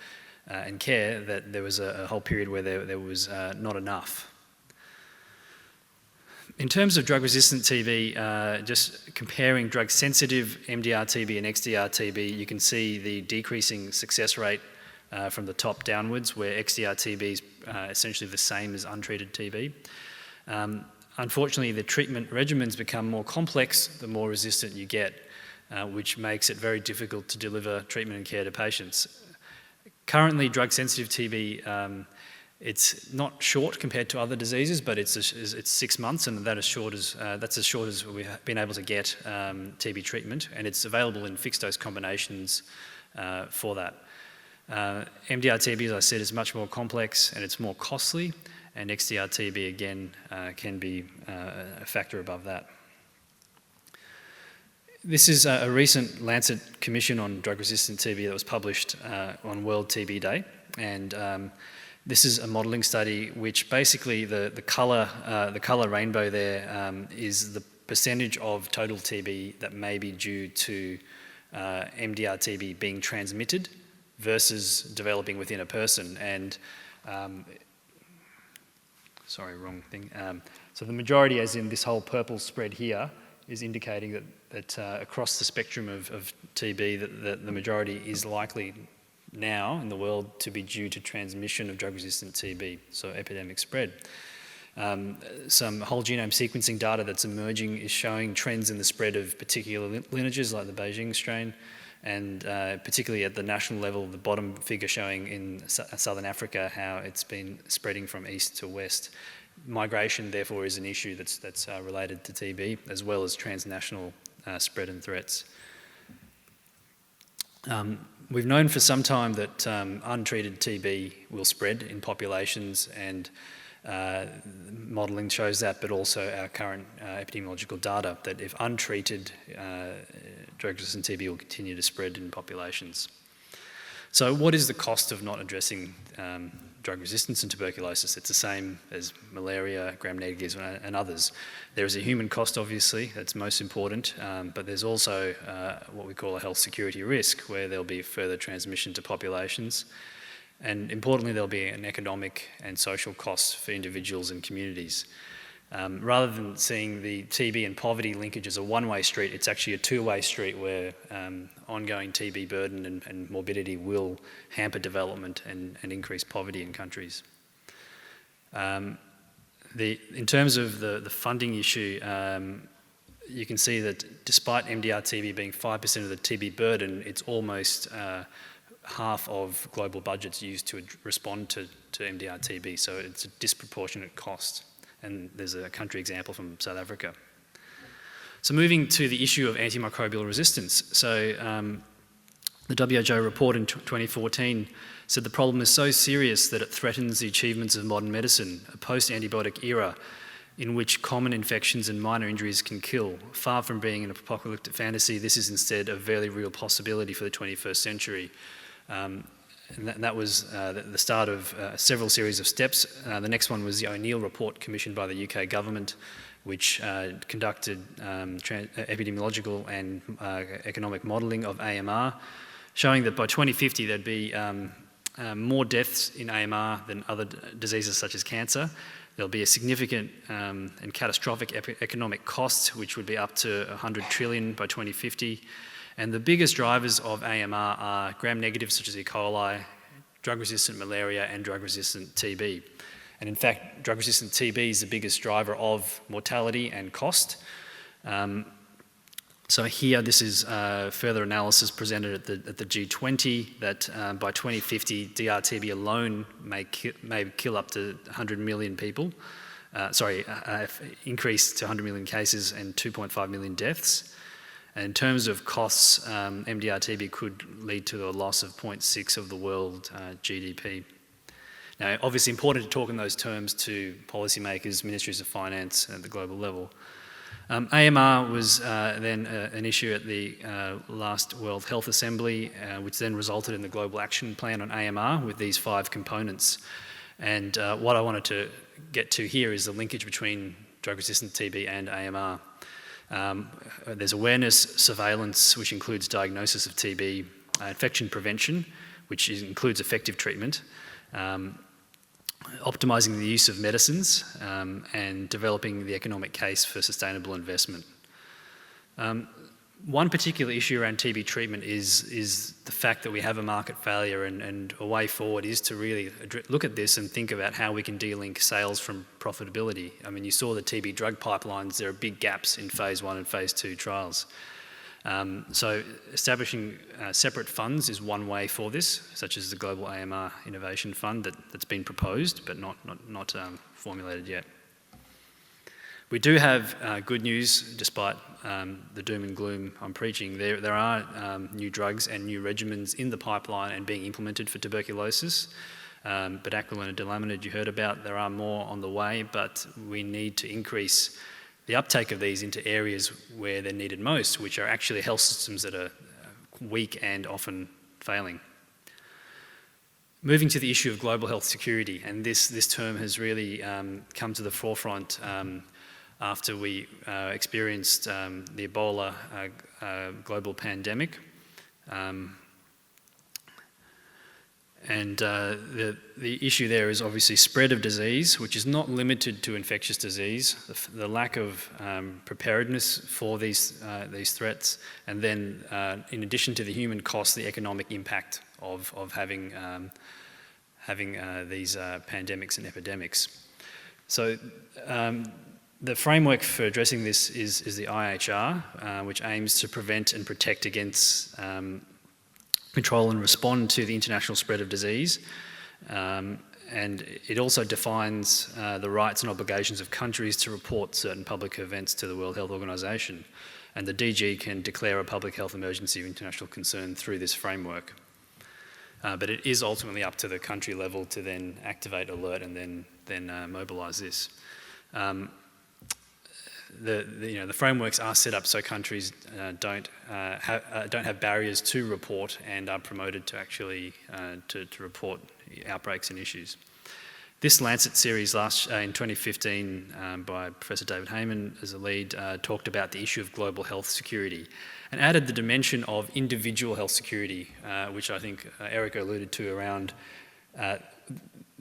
and care, that there was a whole period where there was not enough. In terms of drug-resistant TB, just comparing drug-sensitive MDR-TB and XDR-TB, you can see the decreasing success rate from the top downwards, where XDR-TB is essentially the same as untreated TB. Unfortunately, the treatment regimens become more complex the more resistant you get, which makes it very difficult to deliver treatment and care to patients. Currently, drug-sensitive TB, it's not short compared to other diseases, but it's 6 months, and that's as short as we've been able to get TB treatment, and it's available in fixed-dose combinations for that. MDR-TB, as I said, is much more complex and it's more costly, and XDR-TB, again, can be a factor above that. This is a recent Lancet Commission on Drug-Resistant TB that was published on World TB Day, and this is a modelling study which basically the colour rainbow there is the percentage of total TB that may be due to MDR-TB being transmitted versus developing within a person. And sorry, wrong thing. So the majority, as in this whole purple spread here, is indicating that across the spectrum of TB, that the majority is likely now in the world to be due to transmission of drug-resistant TB, so epidemic spread. Some whole genome sequencing data that's emerging is showing trends in the spread of particular lineages like the Beijing strain, and particularly at the national level, the bottom figure showing in Southern Africa how it's been spreading from east to west. Migration, therefore, is an issue that's related to TB, as well as transnational spread and threats. We've known for some time that untreated TB will spread in populations, and modelling shows that, but also our current epidemiological data, that if untreated, drug-resistant TB will continue to spread in populations. So what is the cost of not addressing drug resistance and tuberculosis? It's the same as malaria, gram-negatives, and others. There is a human cost, obviously, that's most important, but there's also what we call a health security risk, where there'll be further transmission to populations. And importantly, there'll be an economic and social cost for individuals and communities. Rather than seeing the TB and poverty linkage as a one-way street, it's actually a two-way street where ongoing TB burden and morbidity will hamper development and increase poverty in countries. In terms of the funding issue, you can see that despite MDR-TB being 5% of the TB burden, it's almost half of global budgets used to respond to MDR-TB, so it's a disproportionate cost. And there's a country example from South Africa. So moving to the issue of antimicrobial resistance. So the WHO report in 2014 said the problem is so serious that it threatens the achievements of modern medicine, a post-antibiotic era in which common infections and minor injuries can kill. Far from being an apocalyptic fantasy, this is instead a very real possibility for the 21st century. And that was the start of several series of steps. The next one was the O'Neill report commissioned by the UK government, which conducted epidemiological and economic modelling of AMR, showing that by 2050 there'd be more deaths in AMR than other diseases such as cancer. There'll be a significant and catastrophic economic cost, which would be up to 100 trillion by 2050. And the biggest drivers of AMR are gram-negatives such as E. coli, drug-resistant malaria, and drug-resistant TB. And in fact, drug-resistant TB is the biggest driver of mortality and cost. So here, this is further analysis presented at the G20 that by 2050, DRTB alone may kill up to 100 million people. Increase to 100 million cases and 2.5 million deaths. And in terms of costs, MDR-TB could lead to a loss of 0.6 of the world GDP. Now, obviously important to talk in those terms to policymakers, ministries of finance at the global level. AMR was then an issue at the last World Health Assembly, which then resulted in the Global Action Plan on AMR with these 5 components. And what I wanted to get to here is the linkage between drug-resistant TB and AMR. There's awareness, surveillance, which includes diagnosis of TB, infection prevention, which includes effective treatment, optimising the use of medicines, and developing the economic case for sustainable investment. One particular issue around TB treatment is the fact that we have a market failure, and a way forward is to really look at this and think about how we can de-link sales from profitability. I mean, you saw the TB drug pipelines, there are big gaps in phase 1 and phase 2 trials. So establishing separate funds is one way for this, such as the Global AMR Innovation Fund that's been proposed but not formulated yet. We do have good news, despite the doom and gloom I'm preaching. There are new drugs and new regimens in the pipeline and being implemented for tuberculosis. Betaquolone and delamanid you heard about, there are more on the way, but we need to increase the uptake of these into areas where they're needed most, which are actually health systems that are weak and often failing. Moving to the issue of global health security, and this term has really come to the forefront after we experienced the Ebola global pandemic. The issue there is obviously spread of disease, which is not limited to infectious disease, the lack of preparedness for these threats, and then in addition to the human cost, the economic impact of having these pandemics and epidemics. So the framework for addressing this is the IHR, which aims to prevent and protect against control and respond to the international spread of disease. And it also defines the rights and obligations of countries to report certain public events to the World Health Organization. And the DG can declare a public health emergency of international concern through this framework. But it is ultimately up to the country level to then activate alert and then mobilise this. The frameworks are set up so countries don't have barriers to report and are promoted to actually to report outbreaks and issues. This Lancet series in 2015 by Professor David Heyman as a lead talked about the issue of global health security and added the dimension of individual health security, which I think Erica alluded to around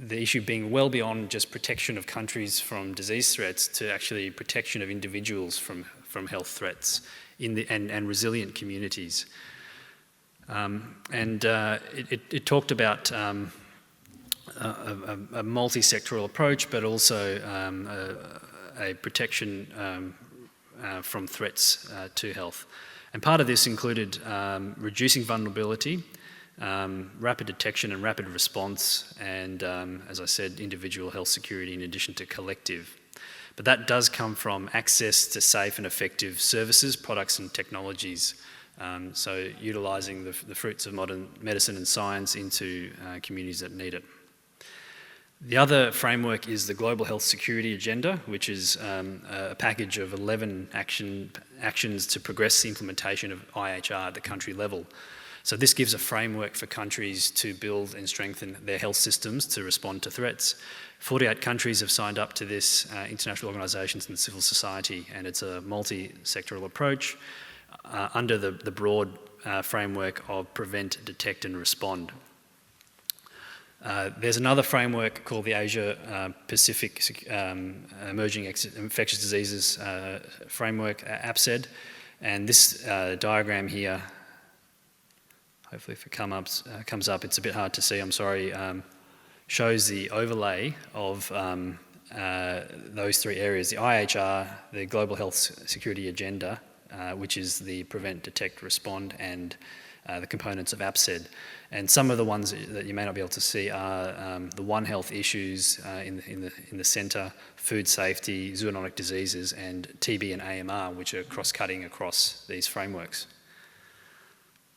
the issue being well beyond just protection of countries from disease threats to actually protection of individuals from health threats and resilient communities. It talked about a multi-sectoral approach, but also a protection from threats to health. And part of this included reducing vulnerability, rapid detection and rapid response, and as I said, individual health security in addition to collective. But that does come from access to safe and effective services, products and technologies. So utilising the fruits of modern medicine and science into communities that need it. The other framework is the Global Health Security Agenda, which is a package of 11 actions to progress the implementation of IHR at the country level. So this gives a framework for countries to build and strengthen their health systems to respond to threats. 48 countries have signed up to this, international organisations and civil society, and it's a multi-sectoral approach under the broad framework of prevent, detect and respond. There's another framework called the Asia Pacific Emerging Infectious Diseases Framework, APSED, and this diagram here, hopefully if it comes up, it's a bit hard to see, I'm sorry, shows the overlay of those three areas, the IHR, the Global Health Security Agenda, which is the prevent, detect, respond, and the components of APSED. And some of the ones that you may not be able to see are the One Health issues in the centre, food safety, zoonotic diseases, and TB and AMR, which are cross-cutting across these frameworks.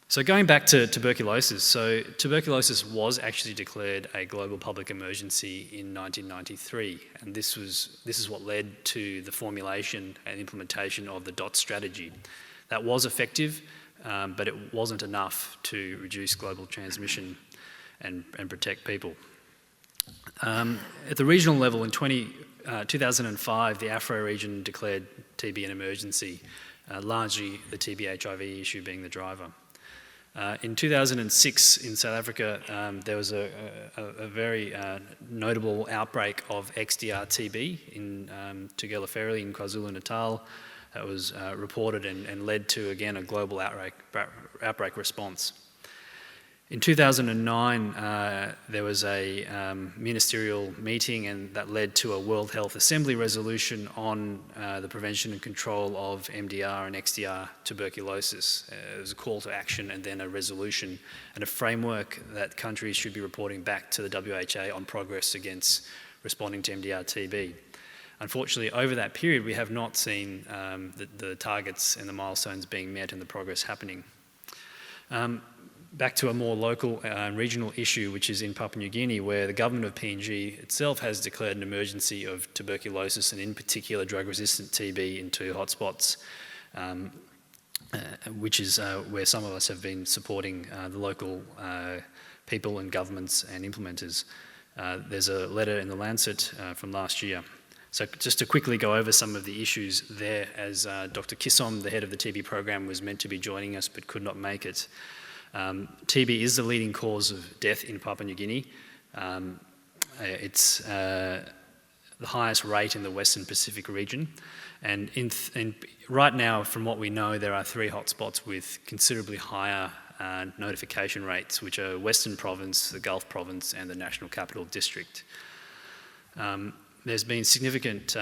So going back to tuberculosis, so tuberculosis was actually declared a global public emergency in 1993, and this is what led to the formulation and implementation of the DOT strategy. That was effective, but it wasn't enough to reduce global transmission and protect people. At the regional level in 2005, the Afro region declared TB an emergency, largely the TB-HIV issue being the driver. In 2006 in South Africa, there was a very notable outbreak of XDR-TB in Tugela Ferry in KwaZulu-Natal. That was reported and led to, again, a global outbreak response. In 2009, there was a ministerial meeting, and that led to a World Health Assembly resolution on the prevention and control of MDR and XDR tuberculosis. There was a call to action and then a resolution and a framework that countries should be reporting back to the WHA on progress against responding to MDR-TB. Unfortunately, over that period, we have not seen the targets and the milestones being met and the progress happening. Back to a more local and regional issue, which is in Papua New Guinea, where the government of PNG itself has declared an emergency of tuberculosis and in particular drug-resistant TB in 2 hotspots, which is where some of us have been supporting the local people and governments and implementers. There's a letter in the Lancet from last year. So just to quickly go over some of the issues there, as Dr. Kissom, the head of the TB program, was meant to be joining us but could not make it. TB is the leading cause of death in Papua New Guinea. It's the highest rate in the Western Pacific region. And right now, from what we know, there are 3 hotspots with considerably higher notification rates, which are Western Province, the Gulf Province, and the National Capital District. There's been significant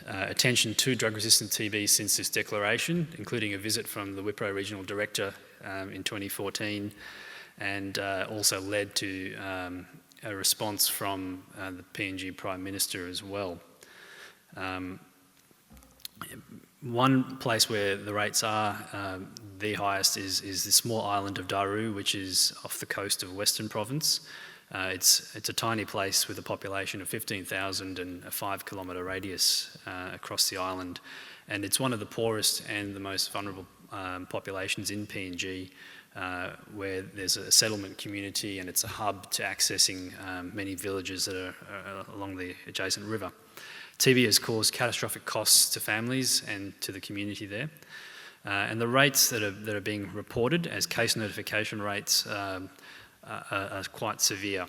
attention to drug-resistant TB since this declaration, including a visit from the WIPRO Regional Director in 2014, and also led to a response from the PNG Prime Minister as well. One place where the rates are the highest is the small island of Daru, which is off the coast of Western Province. It's a tiny place with a population of 15,000 and a 5-kilometre radius across the island, and it's one of the poorest and the most vulnerable populations in PNG, where there's a settlement community and it's a hub to accessing many villages that are along the adjacent river. TB has caused catastrophic costs to families and to the community there, and the rates that are being reported as case notification rates are quite severe.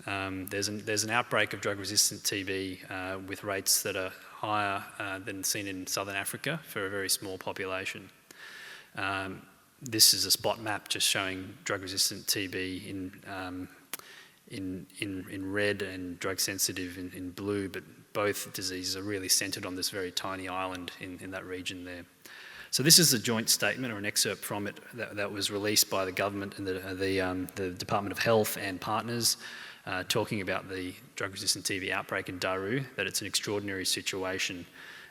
There's an outbreak of drug-resistant TB with rates that are higher than seen in Southern Africa for a very small population. This is a spot map just showing drug-resistant TB in red and drug-sensitive in blue, but both diseases are really centred on this very tiny island in that region there. So this is a joint statement or an excerpt from it that was released by the government and the Department of Health and partners, talking about the drug-resistant TB outbreak in Daru, that it's an extraordinary situation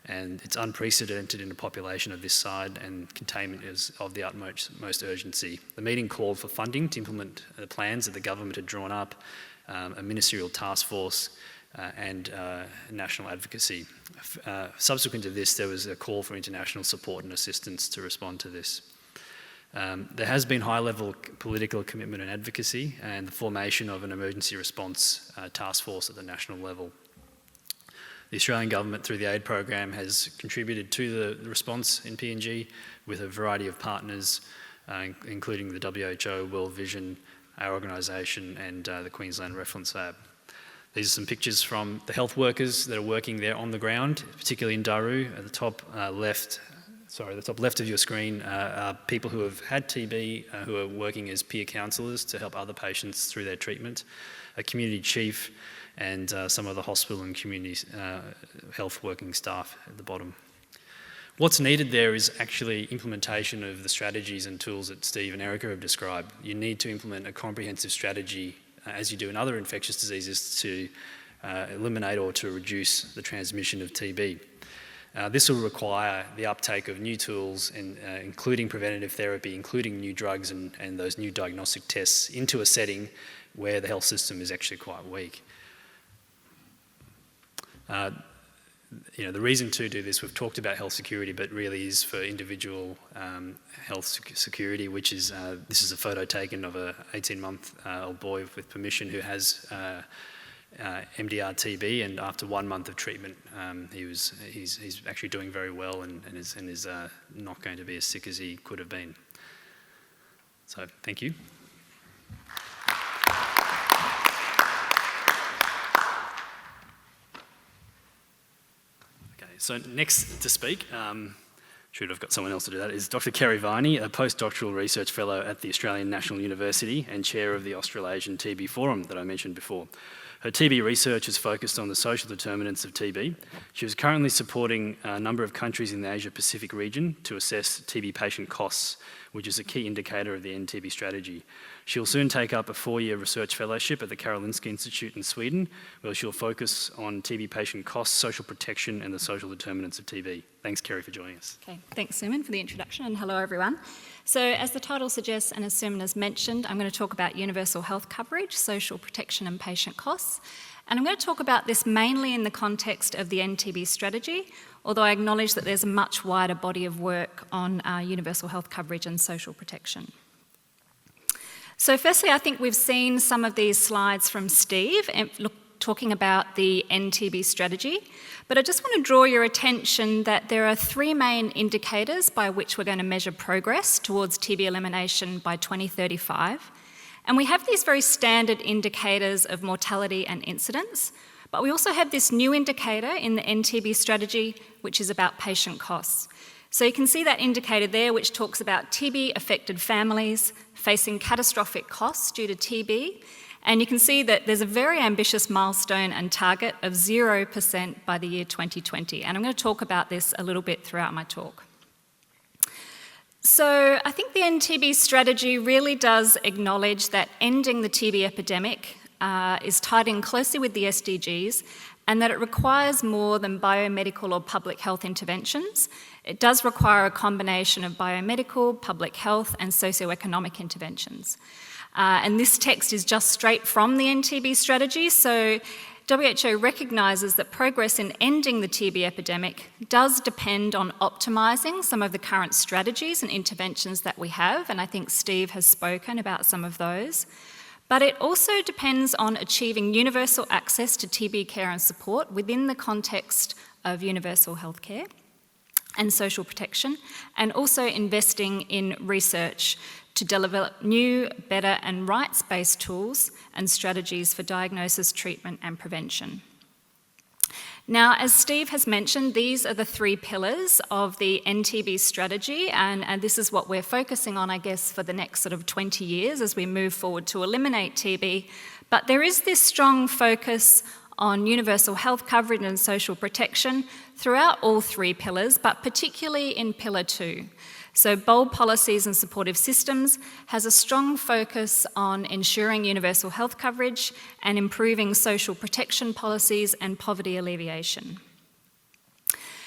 and it's unprecedented in a population of this size, and containment is of the utmost urgency. The meeting called for funding to implement the plans that the government had drawn up, a ministerial task force and national advocacy. Subsequent to this, there was a call for international support and assistance to respond to this. There has been high-level political commitment and advocacy and the formation of an emergency response task force at the national level. The Australian government, through the aid program, has contributed to the response in PNG with a variety of partners, including the WHO, World Vision, our organisation, and the Queensland Reference Lab. These are some pictures from the health workers that are working there on the ground, particularly in Daru. At the top left of your screen are people who have had TB, who are working as peer counsellors to help other patients through their treatment, a community chief, and some of the hospital and community health working staff at the bottom. What's needed there is actually implementation of the strategies and tools that Steve and Erica have described. You need to implement a comprehensive strategy, as you do in other infectious diseases, to eliminate or to reduce the transmission of TB. This will require the uptake of new tools, including preventative therapy, including new drugs and those new diagnostic tests, into a setting where the health system is actually quite weak. The reason to do this, we've talked about health security, but really is for individual health security, which is, this is a photo taken of a 18-month-old boy with permission who has MDR TB, and after 1 month of treatment, he's actually doing very well and is not going to be as sick as he could have been. So, thank you. So next to speak, should have got someone else to do that, is Dr. Kerry Viney, a postdoctoral research fellow at the Australian National University and chair of the Australasian TB Forum that I mentioned before. Her TB research is focused on the social determinants of TB. She is currently supporting a number of countries in the Asia-Pacific region to assess TB patient costs, which is a key indicator of the End TB strategy. She'll soon take up a 4-year research fellowship at the Karolinska Institute in Sweden, where she'll focus on TB patient costs, social protection, and the social determinants of TB. Thanks, Kerry, for joining us. Okay, thanks, Suman, for the introduction, and hello, everyone. So, as the title suggests, and as Suman has mentioned, I'm going to talk about universal health coverage, social protection, and patient costs. And I'm going to talk about this mainly in the context of the End TB strategy, although I acknowledge that there's a much wider body of work on universal health coverage and social protection. So firstly, I think we've seen some of these slides from Steve talking about the End TB strategy, but I just want to draw your attention that there are 3 main indicators by which we're going to measure progress towards TB elimination by 2035. And we have these very standard indicators of mortality and incidence, but we also have this new indicator in the End TB strategy, which is about patient costs. So you can see that indicator there, which talks about TB-affected families facing catastrophic costs due to TB. And you can see that there's a very ambitious milestone and target of 0% by the year 2020. And I'm going to talk about this a little bit throughout my talk. So I think the End TB strategy really does acknowledge that ending the TB epidemic is tied in closely with the SDGs, and that it requires more than biomedical or public health interventions. It does require a combination of biomedical, public health, and socioeconomic interventions. And this text is just straight from the End TB strategy, so WHO recognises that progress in ending the TB epidemic does depend on optimising some of the current strategies and interventions that we have, and I think Steve has spoken about some of those. But it also depends on achieving universal access to TB care and support within the context of universal healthcare and social protection, and also investing in research to develop new, better and rights-based tools and strategies for diagnosis, treatment and prevention. Now, as Steve has mentioned, these are the 3 pillars of the NTB strategy, and this is what we're focusing on, I guess, for the next sort of 20 years as we move forward to eliminate TB. But there is this strong focus on universal health coverage and social protection throughout all 3 pillars, but particularly in Pillar 2. So bold policies and supportive systems has a strong focus on ensuring universal health coverage and improving social protection policies and poverty alleviation.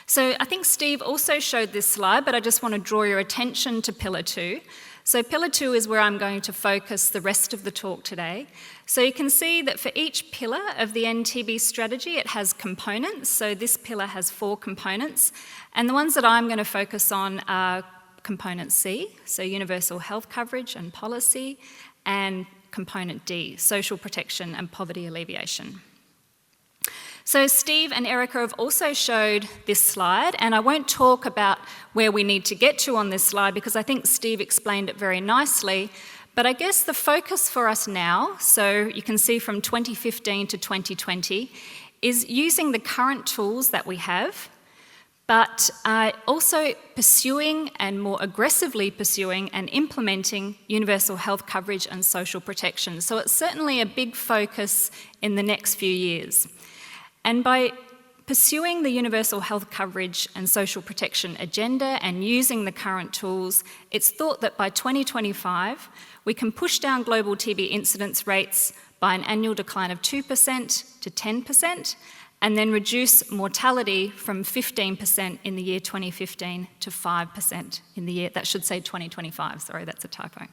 So I think Steve also showed this slide, but I just want to draw your attention to Pillar 2. So Pillar 2 is where I'm going to focus the rest of the talk today. So you can see that for each pillar of the NTB strategy, it has components. So this pillar has 4 components, and the ones that I'm going to focus on are Component C, so universal health coverage and policy, and Component D, social protection and poverty alleviation. So Steve and Erica have also showed this slide, and I won't talk about where we need to get to on this slide because I think Steve explained it very nicely, but I guess the focus for us now, so you can see from 2015 to 2020, is using the current tools that we have, but also pursuing and more aggressively pursuing and implementing universal health coverage and social protection. So it's certainly a big focus in the next few years. And by pursuing the universal health coverage and social protection agenda and using the current tools, it's thought that by 2025, we can push down global TB incidence rates by an annual decline of 2% to 10%, and then reduce mortality from 15% in the year 2015 to 5% in the year, that should say 2025, sorry, that's a typo.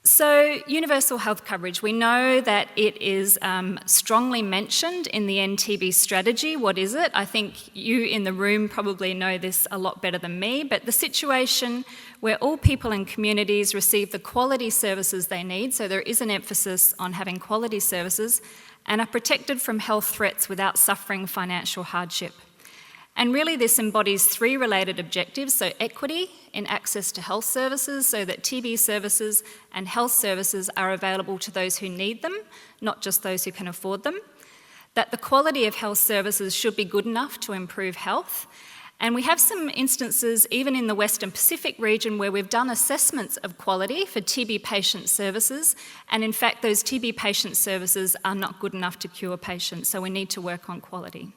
So universal health coverage, we know that it is strongly mentioned in the NTB strategy. What is it? I think you in the room probably know this a lot better than me, but the situation where all people and communities receive the quality services they need, so there is an emphasis on having quality services, and are protected from health threats without suffering financial hardship. And really this embodies 3 related objectives, so equity in access to health services, so that TB services and health services are available to those who need them, not just those who can afford them, that the quality of health services should be good enough to improve health. And we have some instances, even in the Western Pacific region, where we've done assessments of quality for TB patient services, and in fact those TB patient services are not good enough to cure patients, so we need to work on quality.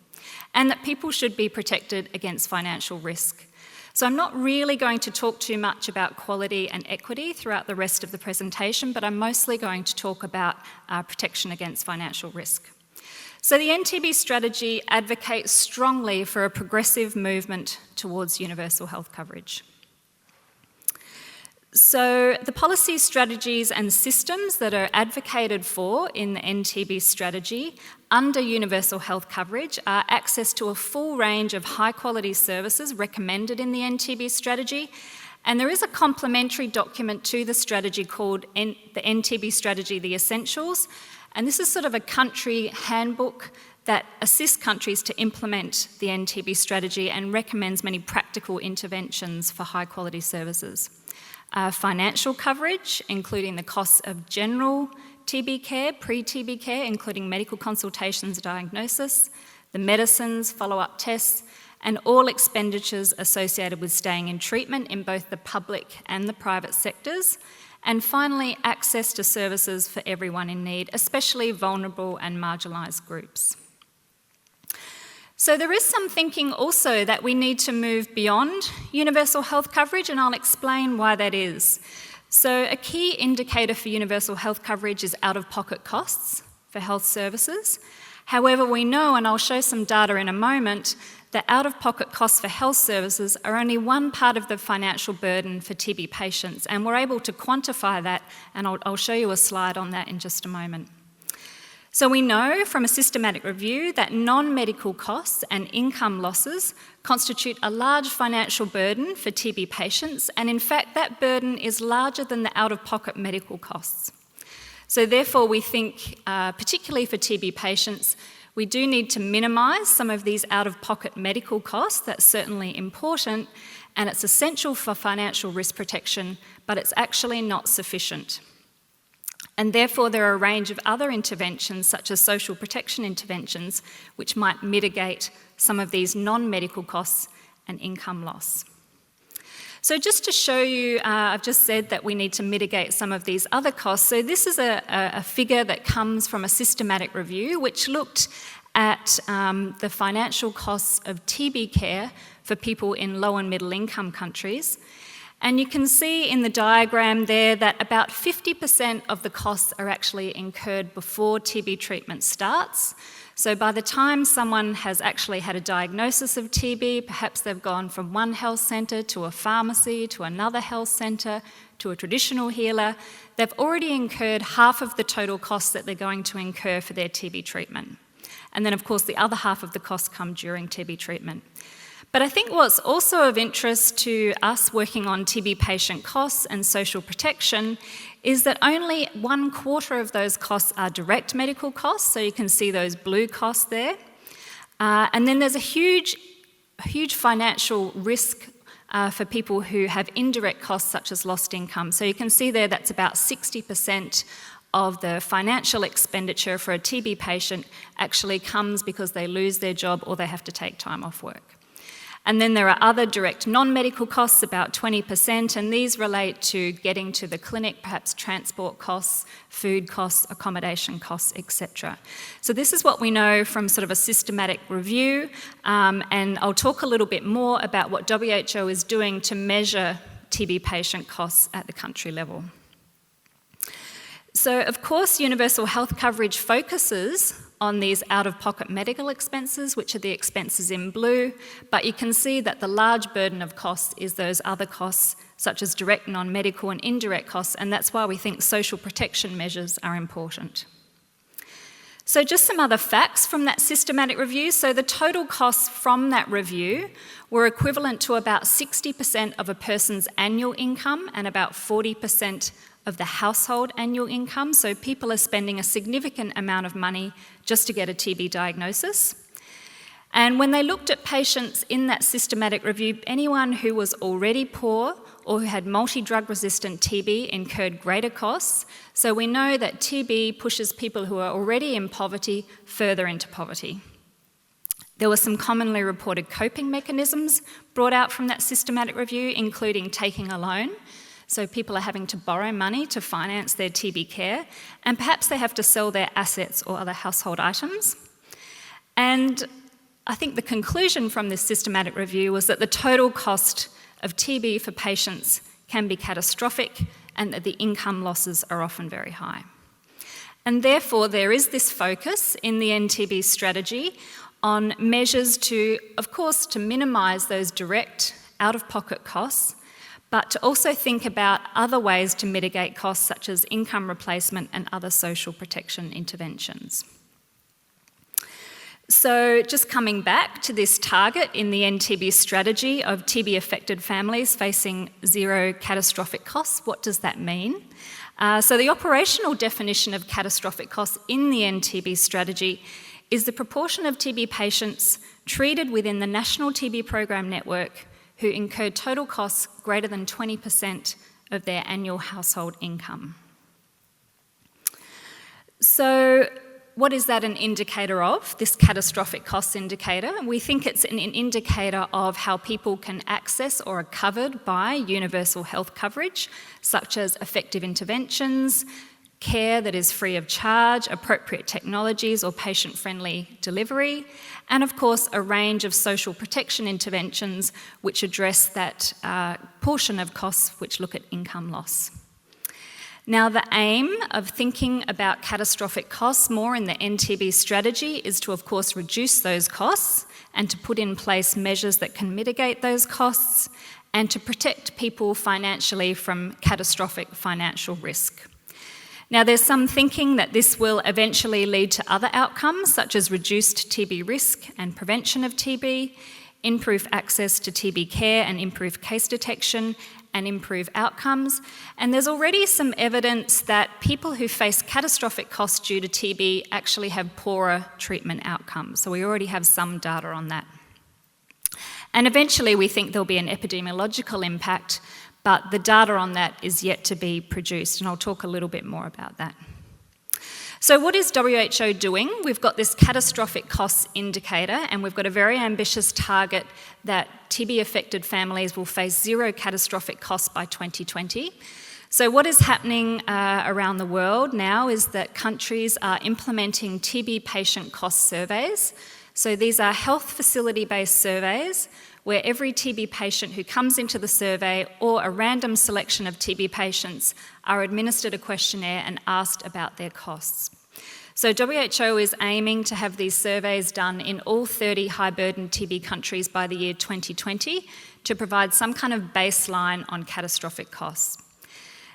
And that people should be protected against financial risk. So I'm not really going to talk too much about quality and equity throughout the rest of the presentation, but I'm mostly going to talk about protection against financial risk. So the NTB strategy advocates strongly for a progressive movement towards universal health coverage. So the policy strategies and systems that are advocated for in the NTB strategy under universal health coverage are access to a full range of high quality services recommended in the NTB strategy. And there is a complementary document to the strategy called the NTB strategy, The Essentials. And this is sort of a country handbook that assists countries to implement the NTB strategy and recommends many practical interventions for high quality services. Financial coverage, including the costs of general TB care, pre-TB care, including medical consultations, diagnosis, the medicines, follow-up tests, and all expenditures associated with staying in treatment in both the public and the private sectors. And finally, access to services for everyone in need, especially vulnerable and marginalised groups. So there is some thinking also that we need to move beyond universal health coverage, and I'll explain why that is. So a key indicator for universal health coverage is out-of-pocket costs for health services. However, we know, and I'll show some data in a moment, that out-of-pocket costs for health services are only one part of the financial burden for TB patients, and we're able to quantify that, and I'll show you a slide on that in just a moment. So we know from a systematic review that non-medical costs and income losses constitute a large financial burden for TB patients, and in fact that burden is larger than the out-of-pocket medical costs. So therefore we think, particularly for TB patients, we do need to minimise some of these out-of-pocket medical costs. That's certainly important, and it's essential for financial risk protection, but it's actually not sufficient. And therefore, there are a range of other interventions, such as social protection interventions, which might mitigate some of these non-medical costs and income loss. So just to show you, I've just said that we need to mitigate some of these other costs. So this is a figure that comes from a systematic review, which looked at the financial costs of TB care for people in low and middle income countries. And you can see in the diagram there that about 50% of the costs are actually incurred before TB treatment starts. So by the time someone has actually had a diagnosis of TB, perhaps they've gone from one health centre to a pharmacy, to another health centre, to a traditional healer, they've already incurred half of the total costs that they're going to incur for their TB treatment. And then, of course, the other half of the costs come during TB treatment. But I think what's also of interest to us working on TB patient costs and social protection is that only 1/4 of those costs are direct medical costs, so you can see those blue costs there. And then there's a huge financial risk for people who have indirect costs such as lost income. So you can see there that's about 60% of the financial expenditure for a TB patient actually comes because they lose their job or they have to take time off work. And then there are other direct non-medical costs, about 20%, and these relate to getting to the clinic, perhaps transport costs, food costs, accommodation costs, etc. So this is what we know from sort of a systematic review, and I'll talk a little bit more about what WHO is doing to measure TB patient costs at the country level. So, of course, universal health coverage focuses on these out-of-pocket medical expenses, which are the expenses in blue, but you can see that the large burden of costs is those other costs, such as direct non-medical and indirect costs, and that's why we think social protection measures are important. So just some other facts from that systematic review. So the total costs from that review were equivalent to about 60% of a person's annual income and about 40% of the household annual income. So people are spending a significant amount of money just to get a TB diagnosis. And when they looked at patients in that systematic review, anyone who was already poor or who had multi-drug resistant TB incurred greater costs. So we know that TB pushes people who are already in poverty further into poverty. There were some commonly reported coping mechanisms brought out from that systematic review, including taking a loan. So people are having to borrow money to finance their TB care, and perhaps they have to sell their assets or other household items. And I think the conclusion from this systematic review was that the total cost of TB for patients can be catastrophic and that the income losses are often very high. And therefore, there is this focus in the NTB strategy on measures to, of course, to minimise those direct out-of-pocket costs, but to also think about other ways to mitigate costs such as income replacement and other social protection interventions. So just coming back to this target in the NTB strategy of TB-affected families facing zero catastrophic costs, what does that mean? So the operational definition of catastrophic costs in the NTB strategy is the proportion of TB patients treated within the National TB Program network who incurred total costs greater than 20% of their annual household income. So what is that an indicator of, this catastrophic costs indicator? We think it's an indicator of how people can access or are covered by universal health coverage, such as effective interventions, care that is free of charge, appropriate technologies or patient-friendly delivery, and of course a range of social protection interventions which address that portion of costs which look at income loss. Now, the aim of thinking about catastrophic costs more in the NTB strategy is to, of course, reduce those costs and to put in place measures that can mitigate those costs and to protect people financially from catastrophic financial risk. Now, there's some thinking that this will eventually lead to other outcomes, such as reduced TB risk and prevention of TB, improve access to TB care and improve case detection, and improve outcomes. And there's already some evidence that people who face catastrophic costs due to TB actually have poorer treatment outcomes. So we already have some data on that. And eventually we think there'll be an epidemiological impact but the data on that is yet to be produced, and I'll talk a little bit more about that. So what is WHO doing? We've got this catastrophic costs indicator, and we've got a very ambitious target that TB-affected families will face zero catastrophic costs by 2020. So what is happening around the world now is that countries are implementing TB patient cost surveys. So these are health facility-based surveys where every TB patient who comes into the survey or a random selection of TB patients are administered a questionnaire and asked about their costs. So WHO is aiming to have these surveys done in all 30 high-burden TB countries by the year 2020 to provide some kind of baseline on catastrophic costs.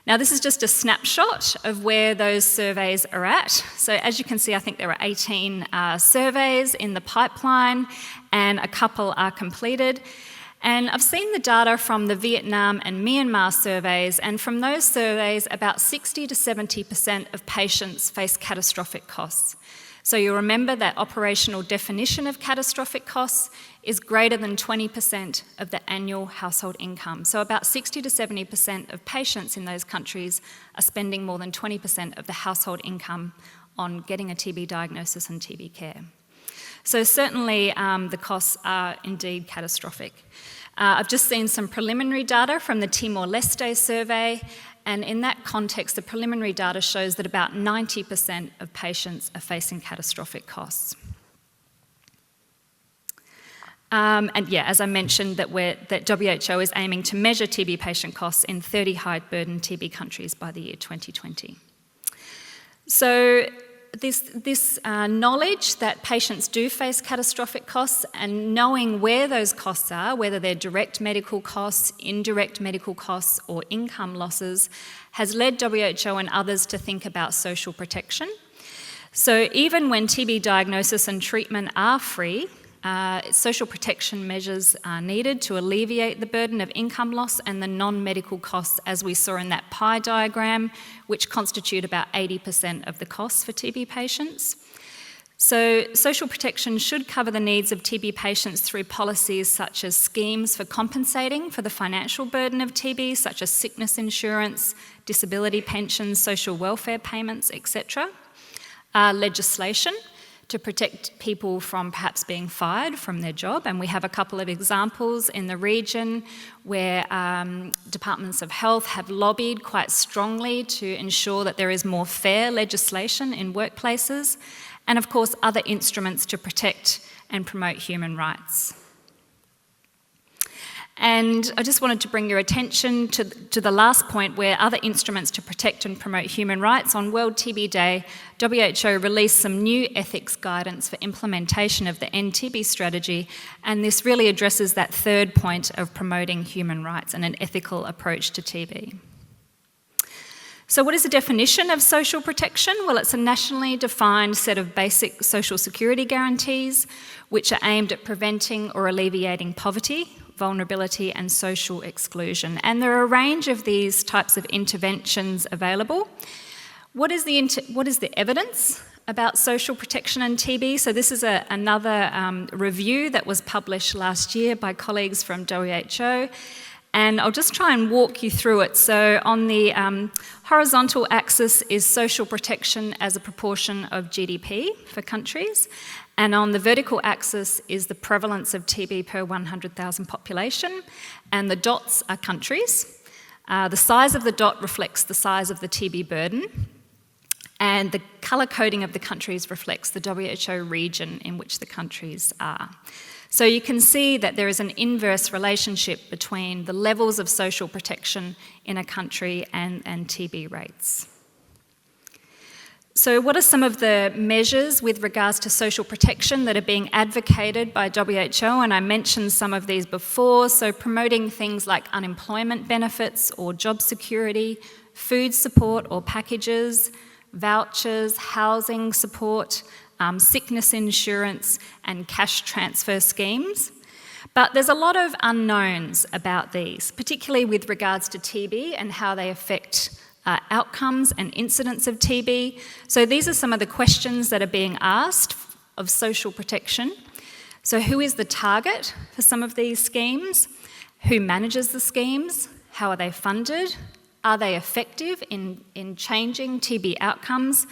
Now, this is just a snapshot of where those surveys are at. So as you can see, I think there are 18 surveys in the pipeline, and a couple are completed. And I've seen the data from the Vietnam and Myanmar surveys, and from those surveys, about 60 to 70% of patients face catastrophic costs. So you'll remember that operational definition of catastrophic costs is greater than 20% of the annual household income. So about 60 to 70% of patients in those countries are spending more than 20% of the household income on getting a TB diagnosis and TB care. So certainly the costs are indeed catastrophic. I've just seen some preliminary data from the Timor-Leste survey, and in that context, the preliminary data shows that about 90% of patients are facing catastrophic costs. As I mentioned, that WHO is aiming to measure TB patient costs in 30 high-burden TB countries by the year 2020. So this knowledge that patients do face catastrophic costs and knowing where those costs are, whether they're direct medical costs, indirect medical costs, or income losses, has led WHO and others to think about social protection. So even when TB diagnosis and treatment are free, social protection measures are needed to alleviate the burden of income loss and the non-medical costs, as we saw in that pie diagram, which constitute about 80% of the costs for TB patients. So social protection should cover the needs of TB patients through policies such as schemes for compensating for the financial burden of TB, such as sickness insurance, disability pensions, social welfare payments, etc. Legislation to protect people from perhaps being fired from their job. And we have a couple of examples in the region where departments of health have lobbied quite strongly to ensure that there is more fair legislation in workplaces. And of course, other instruments to protect and promote human rights. And I just wanted to bring your attention to the last point, where other instruments to protect and promote human rights. On World TB Day, WHO released some new ethics guidance for implementation of the End TB strategy, and this really addresses that third point of promoting human rights and an ethical approach to TB. So what is the definition of social protection? Well, it's a nationally defined set of basic social security guarantees which are aimed at preventing or alleviating poverty, vulnerability and social exclusion. And there are a range of these types of interventions available. What is the evidence about social protection and TB? So this is another review that was published last year by colleagues from WHO. And I'll just try and walk you through it. So on the horizontal axis is social protection as a proportion of GDP for countries. And on the vertical axis is the prevalence of TB per 100,000 population. And the dots are countries. The size of the dot reflects the size of the TB burden. And the colour coding of the countries reflects the WHO region in which the countries are. So you can see that there is an inverse relationship between the levels of social protection in a country and TB rates. So what are some of the measures with regards to social protection that are being advocated by WHO? And I mentioned some of these before. So promoting things like unemployment benefits or job security, food support or packages, vouchers, housing support, sickness insurance and cash transfer schemes. But there's a lot of unknowns about these, particularly with regards to TB and how they affect outcomes and incidence of TB. So these are some of the questions that are being asked of social protection. So who is the target for some of these schemes? Who manages the schemes? How are they funded? Are they effective in changing TB outcomes?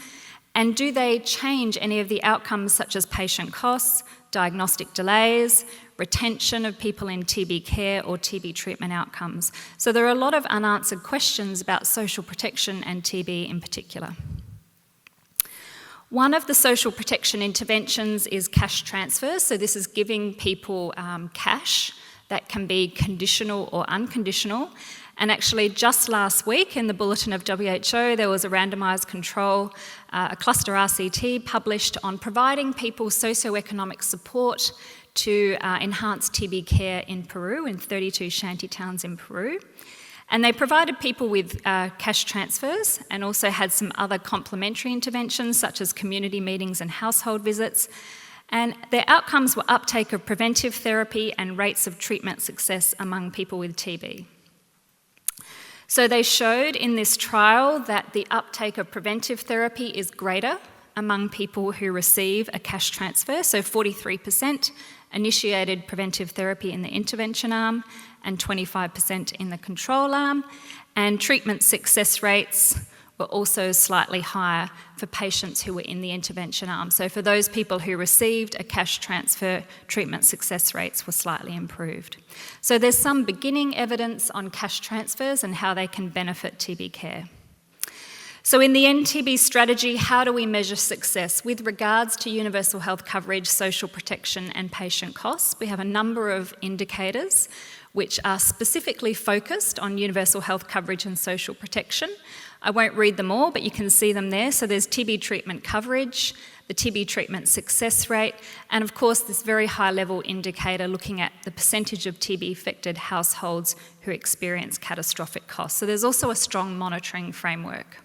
And do they change any of the outcomes such as patient costs, diagnostic delays, retention of people in TB care or TB treatment outcomes? So there are a lot of unanswered questions about social protection and TB in particular. One of the social protection interventions is cash transfers. So this is giving people cash that can be conditional or unconditional. And actually just last week in the Bulletin of WHO, there was a randomised control, a cluster RCT published on providing people socioeconomic support to enhance TB care in Peru, in 32 shanty towns in Peru. And they provided people with cash transfers and also had some other complementary interventions such as community meetings and household visits. And their outcomes were uptake of preventive therapy and rates of treatment success among people with TB. So they showed in this trial that the uptake of preventive therapy is greater among people who receive a cash transfer. So 43% initiated preventive therapy in the intervention arm and 25% in the control arm. And treatment success rates were also slightly higher for patients who were in the intervention arm. So for those people who received a cash transfer, treatment success rates were slightly improved. So there's some beginning evidence on cash transfers and how they can benefit TB care. So in the NTB strategy, how do we measure success? With regards to universal health coverage, social protection and patient costs, we have a number of indicators which are specifically focused on universal health coverage and social protection. I won't read them all, but you can see them there. So there's TB treatment coverage, the TB treatment success rate, and of course this very high level indicator looking at the percentage of TB affected households who experience catastrophic costs. So there's also a strong monitoring framework.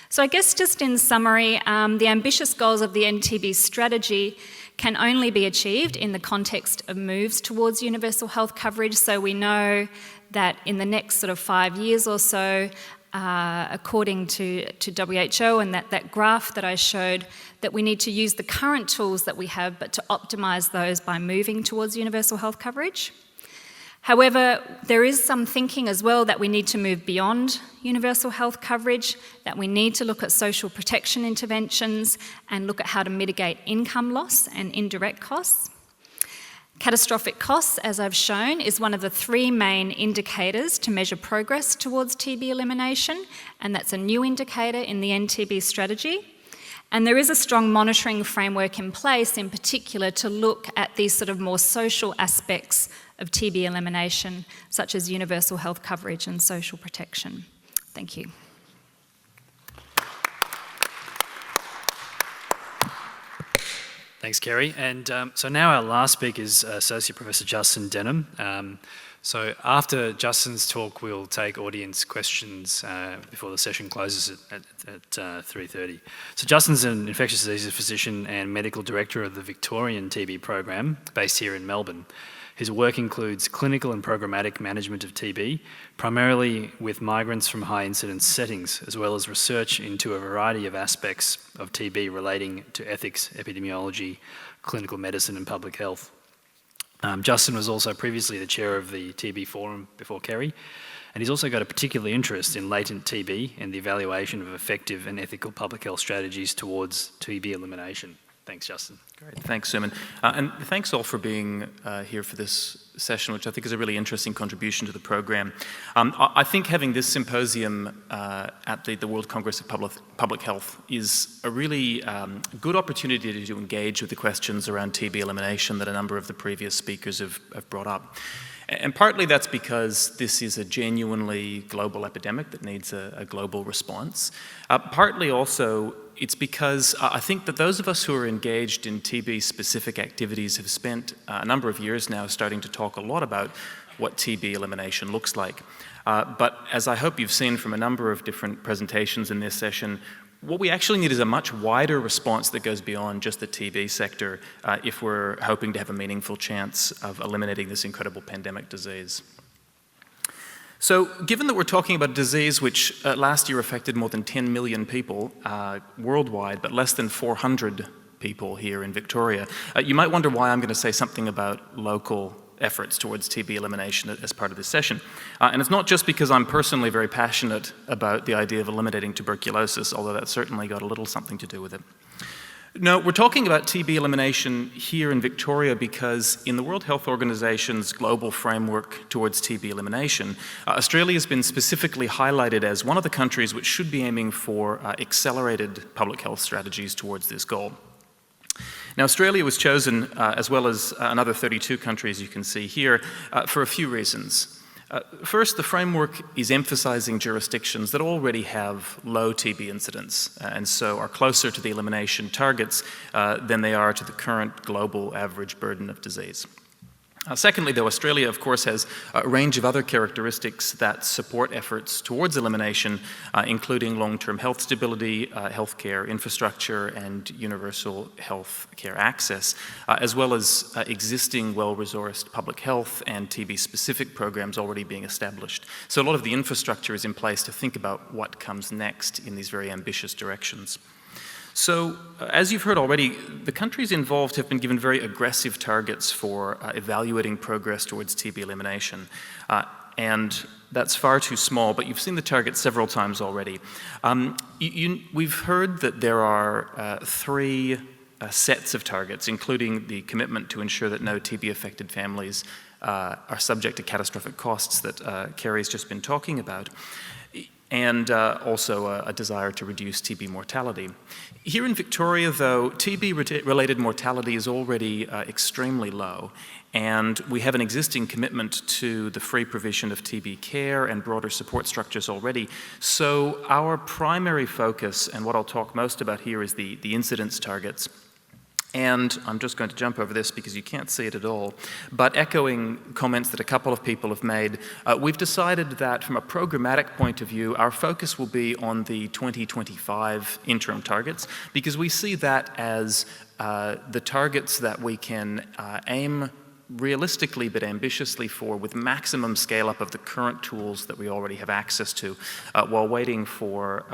So I guess just in summary, the ambitious goals of the NTB strategy can only be achieved in the context of moves towards universal health coverage. So we know that in the next sort of 5 years or so, according to WHO and that graph that I showed, that we need to use the current tools that we have, but to optimise those by moving towards universal health coverage. However, there is some thinking as well that we need to move beyond universal health coverage, that we need to look at social protection interventions and look at how to mitigate income loss and indirect costs. Catastrophic costs, as I've shown, is one of the 3 main indicators to measure progress towards TB elimination, and that's a new indicator in the NTB strategy. And there is a strong monitoring framework in place, in particular, to look at these sort of more social aspects of TB elimination, such as universal health coverage and social protection. Thank you. Thanks, Kerry. And so now our last speaker is Associate Professor Justin Denham. So after Justin's talk, we'll take audience questions before the session closes at 3:30. So Justin's an infectious diseases physician and medical director of the Victorian TB program based here in Melbourne. His work includes clinical and programmatic management of TB, primarily with migrants from high incidence settings, as well as research into a variety of aspects of TB relating to ethics, epidemiology, clinical medicine and public health. Justin was also previously the chair of the TB Forum before Kerry, and he's also got a particular interest in latent TB and the evaluation of effective and ethical public health strategies towards TB elimination. Thanks, Justin. Great, thanks, Suman. And thanks all for being here for this session, which I think is a really interesting contribution to the program. I think having this symposium at the World Congress of Public Health is a really good opportunity to engage with the questions around TB elimination that a number of the previous speakers have brought up. And partly that's because this is a genuinely global epidemic that needs a global response. Partly also, it's because I think that those of us who are engaged in TB-specific activities have spent a number of years now starting to talk a lot about what TB elimination looks like. But as I hope you've seen from a number of different presentations in this session, what we actually need is a much wider response that goes beyond just the TB sector if we're hoping to have a meaningful chance of eliminating this incredible pandemic disease. So given that we're talking about a disease which last year affected more than 10 million people worldwide, but less than 400 people here in Victoria, you might wonder why I'm going to say something about local efforts towards TB elimination as part of this session. And it's not just because I'm personally very passionate about the idea of eliminating tuberculosis, although that's certainly got a little something to do with it. No, we're talking about TB elimination here in Victoria because in the World Health Organization's global framework towards TB elimination, Australia has been specifically highlighted as one of the countries which should be aiming for accelerated public health strategies towards this goal. Now, Australia was chosen, as well as another 32 countries you can see here, for a few reasons. First, the framework is emphasizing jurisdictions that already have low TB incidence and so are closer to the elimination targets than they are to the current global average burden of disease. Secondly, though, Australia, of course, has a range of other characteristics that support efforts towards elimination, including long-term health stability, healthcare infrastructure, and universal health care access, as well as existing well-resourced public health and TB-specific programs already being established. So a lot of the infrastructure is in place to think about what comes next in these very ambitious directions. So, as you've heard already, the countries involved have been given very aggressive targets for evaluating progress towards TB elimination. And that's far too small, but you've seen the target several times already. We've heard that there are three sets of targets, including the commitment to ensure that no TB-affected families are subject to catastrophic costs that Kerry's just been talking about, and also a desire to reduce TB mortality. Here in Victoria, though, TB-related mortality is already extremely low, and we have an existing commitment to the free provision of TB care and broader support structures already. So our primary focus, and what I'll talk most about here, is the incidence targets. And I'm just going to jump over this because you can't see it at all. But echoing comments that a couple of people have made, we've decided that from a programmatic point of view, our focus will be on the 2025 interim targets because we see that as the targets that we can aim realistically but ambitiously for with maximum scale-up of the current tools that we already have access to while waiting for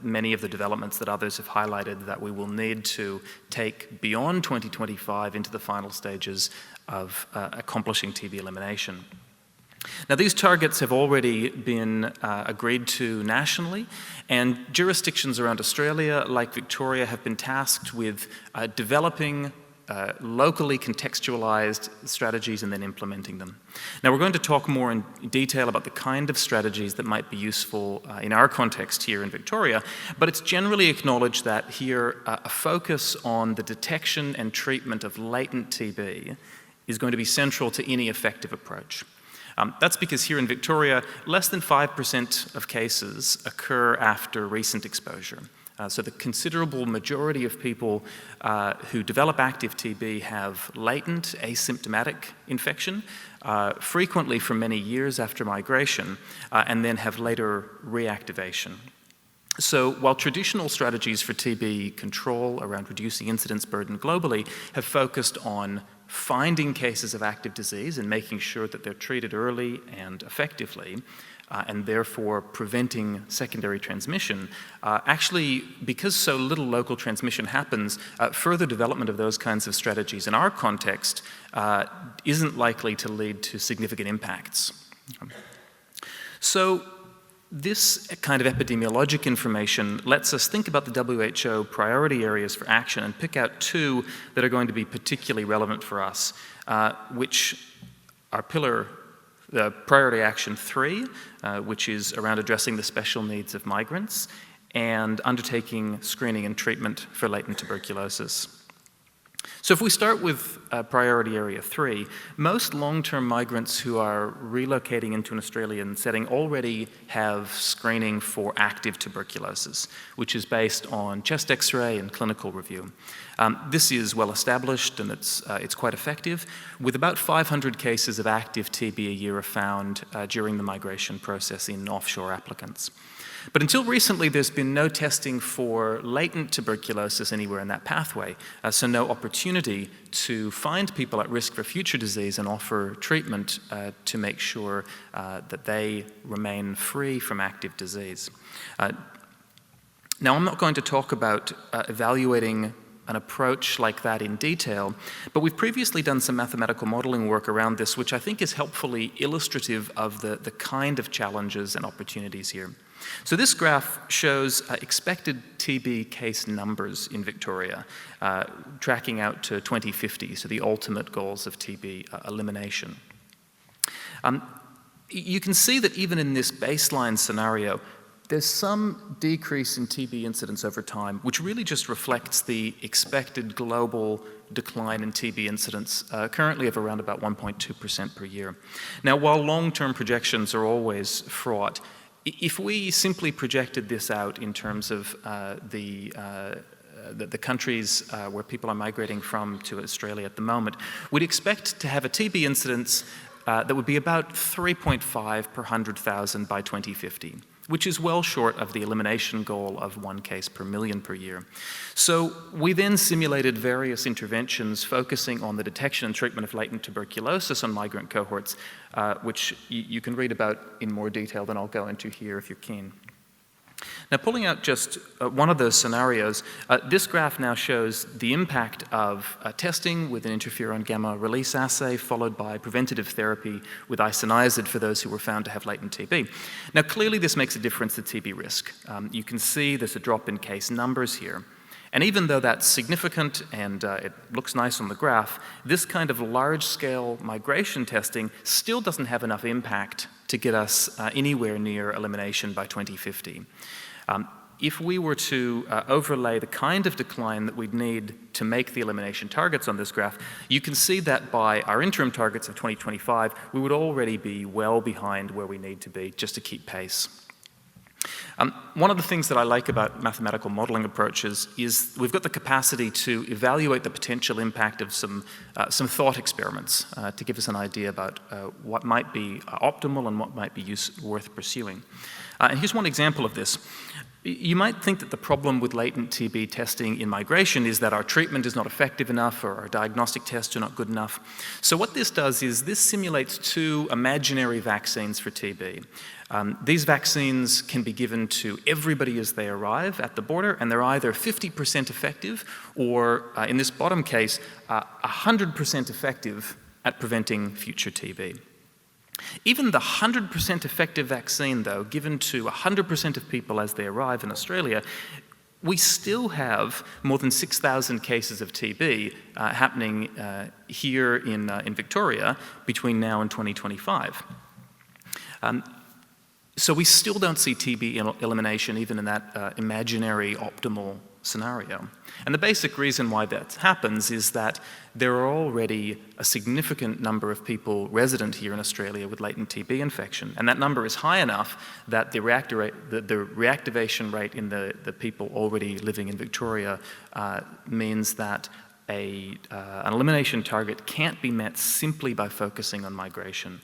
many of the developments that others have highlighted that we will need to take beyond 2025 into the final stages of accomplishing TB elimination. Now, these targets have already been agreed to nationally, and jurisdictions around Australia, like Victoria, have been tasked with developing locally contextualized strategies and then implementing them. Now, we're going to talk more in detail about the kind of strategies that might be useful in our context here in Victoria, but it's generally acknowledged that here a focus on the detection and treatment of latent TB is going to be central to any effective approach. That's because here in Victoria, less than 5% of cases occur after recent exposure. So the considerable majority of people who develop active TB have latent asymptomatic infection, frequently for many years after migration, and then have later reactivation. So while traditional strategies for TB control around reducing incidence burden globally have focused on finding cases of active disease and making sure that they're treated early and effectively, and therefore preventing secondary transmission, actually, because so little local transmission happens, further development of those kinds of strategies in our context isn't likely to lead to significant impacts. So this kind of epidemiologic information lets us think about the WHO priority areas for action and pick out two that are going to be particularly relevant for us, which are Priority Action 3, which is around addressing the special needs of migrants, and undertaking screening and treatment for latent tuberculosis. So if we start with Priority Area 3, most long-term migrants who are relocating into an Australian setting already have screening for active tuberculosis, which is based on chest X-ray and clinical review. This is well established and it's quite effective, with about 500 cases of active TB a year are found during the migration process in offshore applicants. But until recently, there's been no testing for latent tuberculosis anywhere in that pathway, so no opportunity to find people at risk for future disease and offer treatment to make sure that they remain free from active disease. Now, I'm not going to talk about evaluating an approach like that in detail, but we've previously done some mathematical modeling work around this, which I think is helpfully illustrative of the kind of challenges and opportunities here. So this graph shows expected TB case numbers in Victoria, tracking out to 2050, so the ultimate goals of TB elimination. You can see that even in this baseline scenario, there's some decrease in TB incidence over time, which really just reflects the expected global decline in TB incidence, currently of around about 1.2% per year. Now, while long-term projections are always fraught, if we simply projected this out in terms of the countries where people are migrating from to Australia at the moment, we'd expect to have a TB incidence that would be about 3.5 per 100,000 by 2050, which is well short of the elimination goal of 1 case per million per year. So we then simulated various interventions focusing on the detection and treatment of latent tuberculosis on migrant cohorts, which you can read about in more detail than I'll go into here if you're keen. Now, pulling out just one of those scenarios, this graph now shows the impact of testing with an interferon gamma release assay followed by preventative therapy with isoniazid for those who were found to have latent TB. Now, clearly this makes a difference to TB risk. You can see there's a drop in case numbers here. And even though that's significant and it looks nice on the graph, this kind of large-scale migration testing still doesn't have enough impact to get us anywhere near elimination by 2050. If we were to overlay the kind of decline that we'd need to make the elimination targets on this graph, you can see that by our interim targets of 2025, we would already be well behind where we need to be just to keep pace. One of the things that I like about mathematical modeling approaches is we've got the capacity to evaluate the potential impact of some thought experiments to give us an idea about what might be optimal and what might be worth pursuing. And here's one example of this. You might think that the problem with latent TB testing in migration is that our treatment is not effective enough or our diagnostic tests are not good enough. So what this does is this simulates 2 imaginary vaccines for TB. These vaccines can be given to everybody as they arrive at the border, and they're either 50% effective or, in this bottom case, 100% effective at preventing future TB. Even the 100% effective vaccine, though, given to 100% of people as they arrive in Australia, we still have more than 6,000 cases of TB happening here in Victoria between now and 2025. So we still don't see TB elimination even in that imaginary optimal scenario. And the basic reason why that happens is that there are already a significant number of people resident here in Australia with latent TB infection, and that number is high enough that the reactivation rate in the people already living in Victoria means that an elimination target can't be met simply by focusing on migration.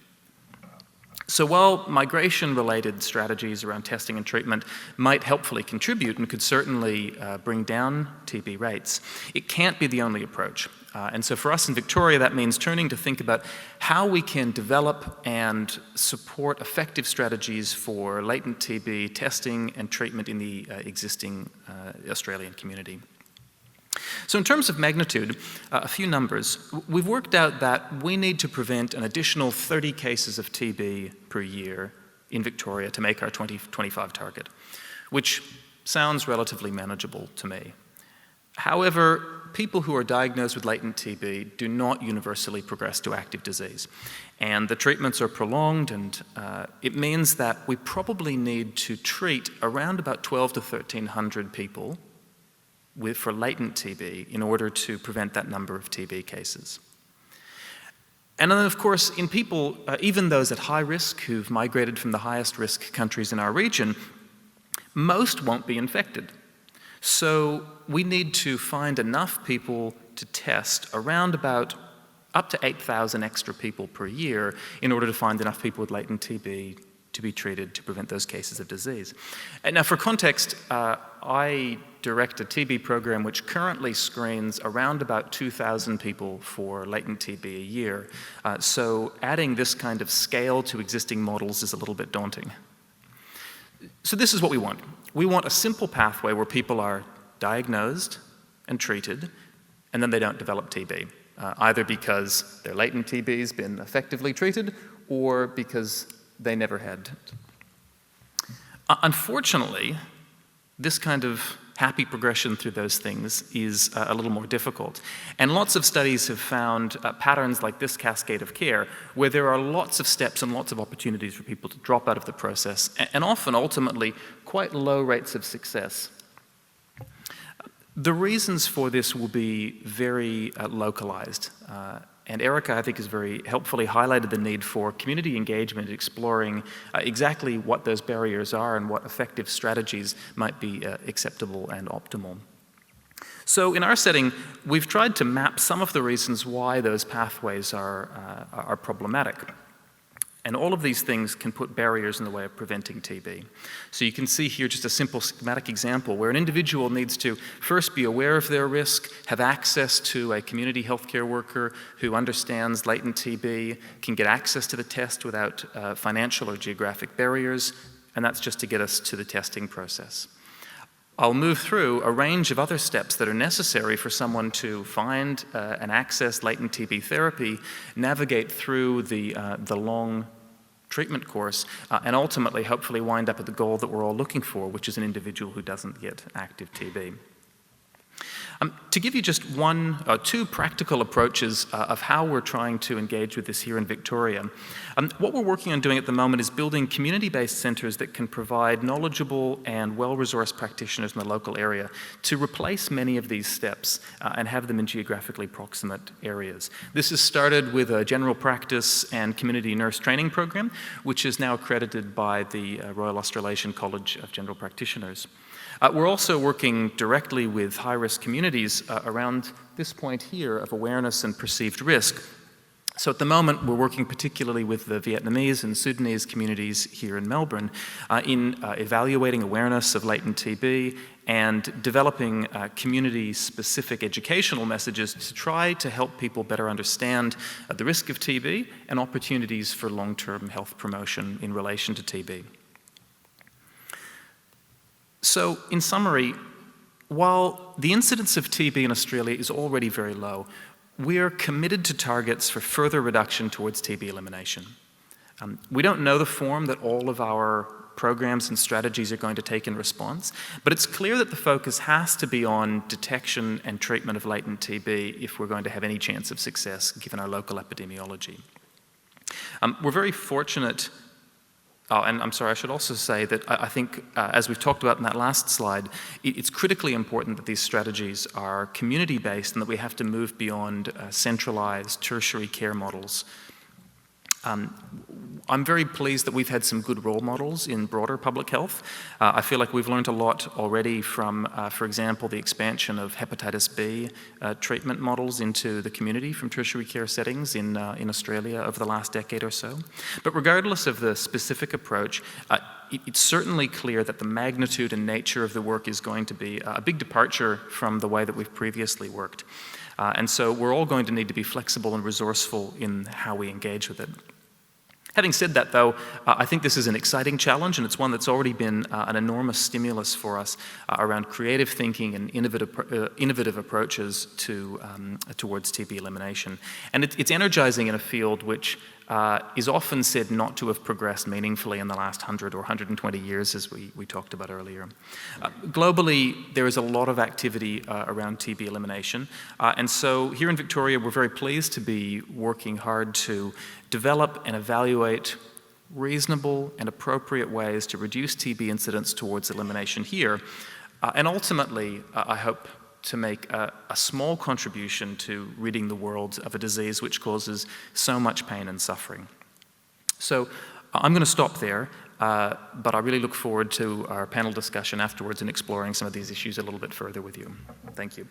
So while migration-related strategies around testing and treatment might helpfully contribute and could certainly bring down TB rates, it can't be the only approach. And so for us in Victoria, that means turning to think about how we can develop and support effective strategies for latent TB testing and treatment in the existing Australian community. So in terms of magnitude, a few numbers. We've worked out that we need to prevent an additional 30 cases of TB per year in Victoria to make our 2025 target, which sounds relatively manageable to me. However, people who are diagnosed with latent TB do not universally progress to active disease, and the treatments are prolonged, and it means that we probably need to treat around about 1,200 to 1,300 people for latent TB in order to prevent that number of TB cases. And then, of course, in people, even those at high risk who've migrated from the highest risk countries in our region, most won't be infected. So we need to find enough people to test around about up to 8,000 extra people per year in order to find enough people with latent TB to be treated to prevent those cases of disease. And now for context, I direct a TB program which currently screens around about 2,000 people for latent TB a year. So adding this kind of scale to existing models is a little bit daunting. So this is what we want. We want a simple pathway where people are diagnosed and treated, and then they don't develop TB, either because their latent TB has been effectively treated or because they never had it. Unfortunately, this kind of happy progression through those things is a little more difficult. And lots of studies have found patterns like this cascade of care, where there are lots of steps and lots of opportunities for people to drop out of the process, and often, ultimately, quite low rates of success. The reasons for this will be very localized. And Erica, I think, has very helpfully highlighted the need for community engagement, exploring exactly what those barriers are and what effective strategies might be acceptable and optimal. So in our setting, we've tried to map some of the reasons why those pathways are problematic. And all of these things can put barriers in the way of preventing TB. So you can see here just a simple schematic example where an individual needs to first be aware of their risk, have access to a community healthcare worker who understands latent TB, can get access to the test without financial or geographic barriers, and that's just to get us to the testing process. I'll move through a range of other steps that are necessary for someone to find and access latent TB therapy, navigate through the long treatment course, and ultimately, hopefully, wind up at the goal that we're all looking for, which is an individual who doesn't get active TB. To give you just two practical approaches of how we're trying to engage with this here in Victoria, what we're working on doing at the moment is building community-based centres that can provide knowledgeable and well-resourced practitioners in the local area to replace many of these steps and have them in geographically proximate areas. This has started with a general practice and community nurse training program, which is now accredited by the Royal Australasian College of General Practitioners. We're also working directly with high-risk communities around this point here of awareness and perceived risk. So at the moment, we're working particularly with the Vietnamese and Sudanese communities here in Melbourne in evaluating awareness of latent TB and developing community-specific educational messages to try to help people better understand the risk of TB and opportunities for long-term health promotion in relation to TB. So, in summary, while the incidence of TB in Australia is already very low, we are committed to targets for further reduction towards TB elimination. We don't know the form that all of our programs and strategies are going to take in response, but it's clear that the focus has to be on detection and treatment of latent TB if we're going to have any chance of success given our local epidemiology. We're very fortunate. Oh, and I'm sorry, I should also say that I think, as we've talked about in that last slide, it's critically important that these strategies are community-based and that we have to move beyond centralized tertiary care models. I'm very pleased that we've had some good role models in broader public health. I feel like we've learned a lot already from, for example, the expansion of hepatitis B treatment models into the community from tertiary care settings in Australia over the last decade or so. But regardless of the specific approach, it's certainly clear that the magnitude and nature of the work is going to be a big departure from the way that we've previously worked. And so we're all going to need to be flexible and resourceful in how we engage with it. Having said that, though, I think this is an exciting challenge, and it's one that's already been an enormous stimulus for us around creative thinking and innovative approaches towards TB elimination. And it's energizing in a field which is often said not to have progressed meaningfully in the last 100 or 120 years, as we talked about earlier. Globally, there is a lot of activity around TB elimination, and so here in Victoria, we're very pleased to be working hard to develop and evaluate reasonable and appropriate ways to reduce TB incidence towards elimination here, and ultimately, I hope to make a small contribution to ridding the world of a disease which causes so much pain and suffering. So I'm going to stop there, but I really look forward to our panel discussion afterwards and exploring some of these issues a little bit further with you. Thank you.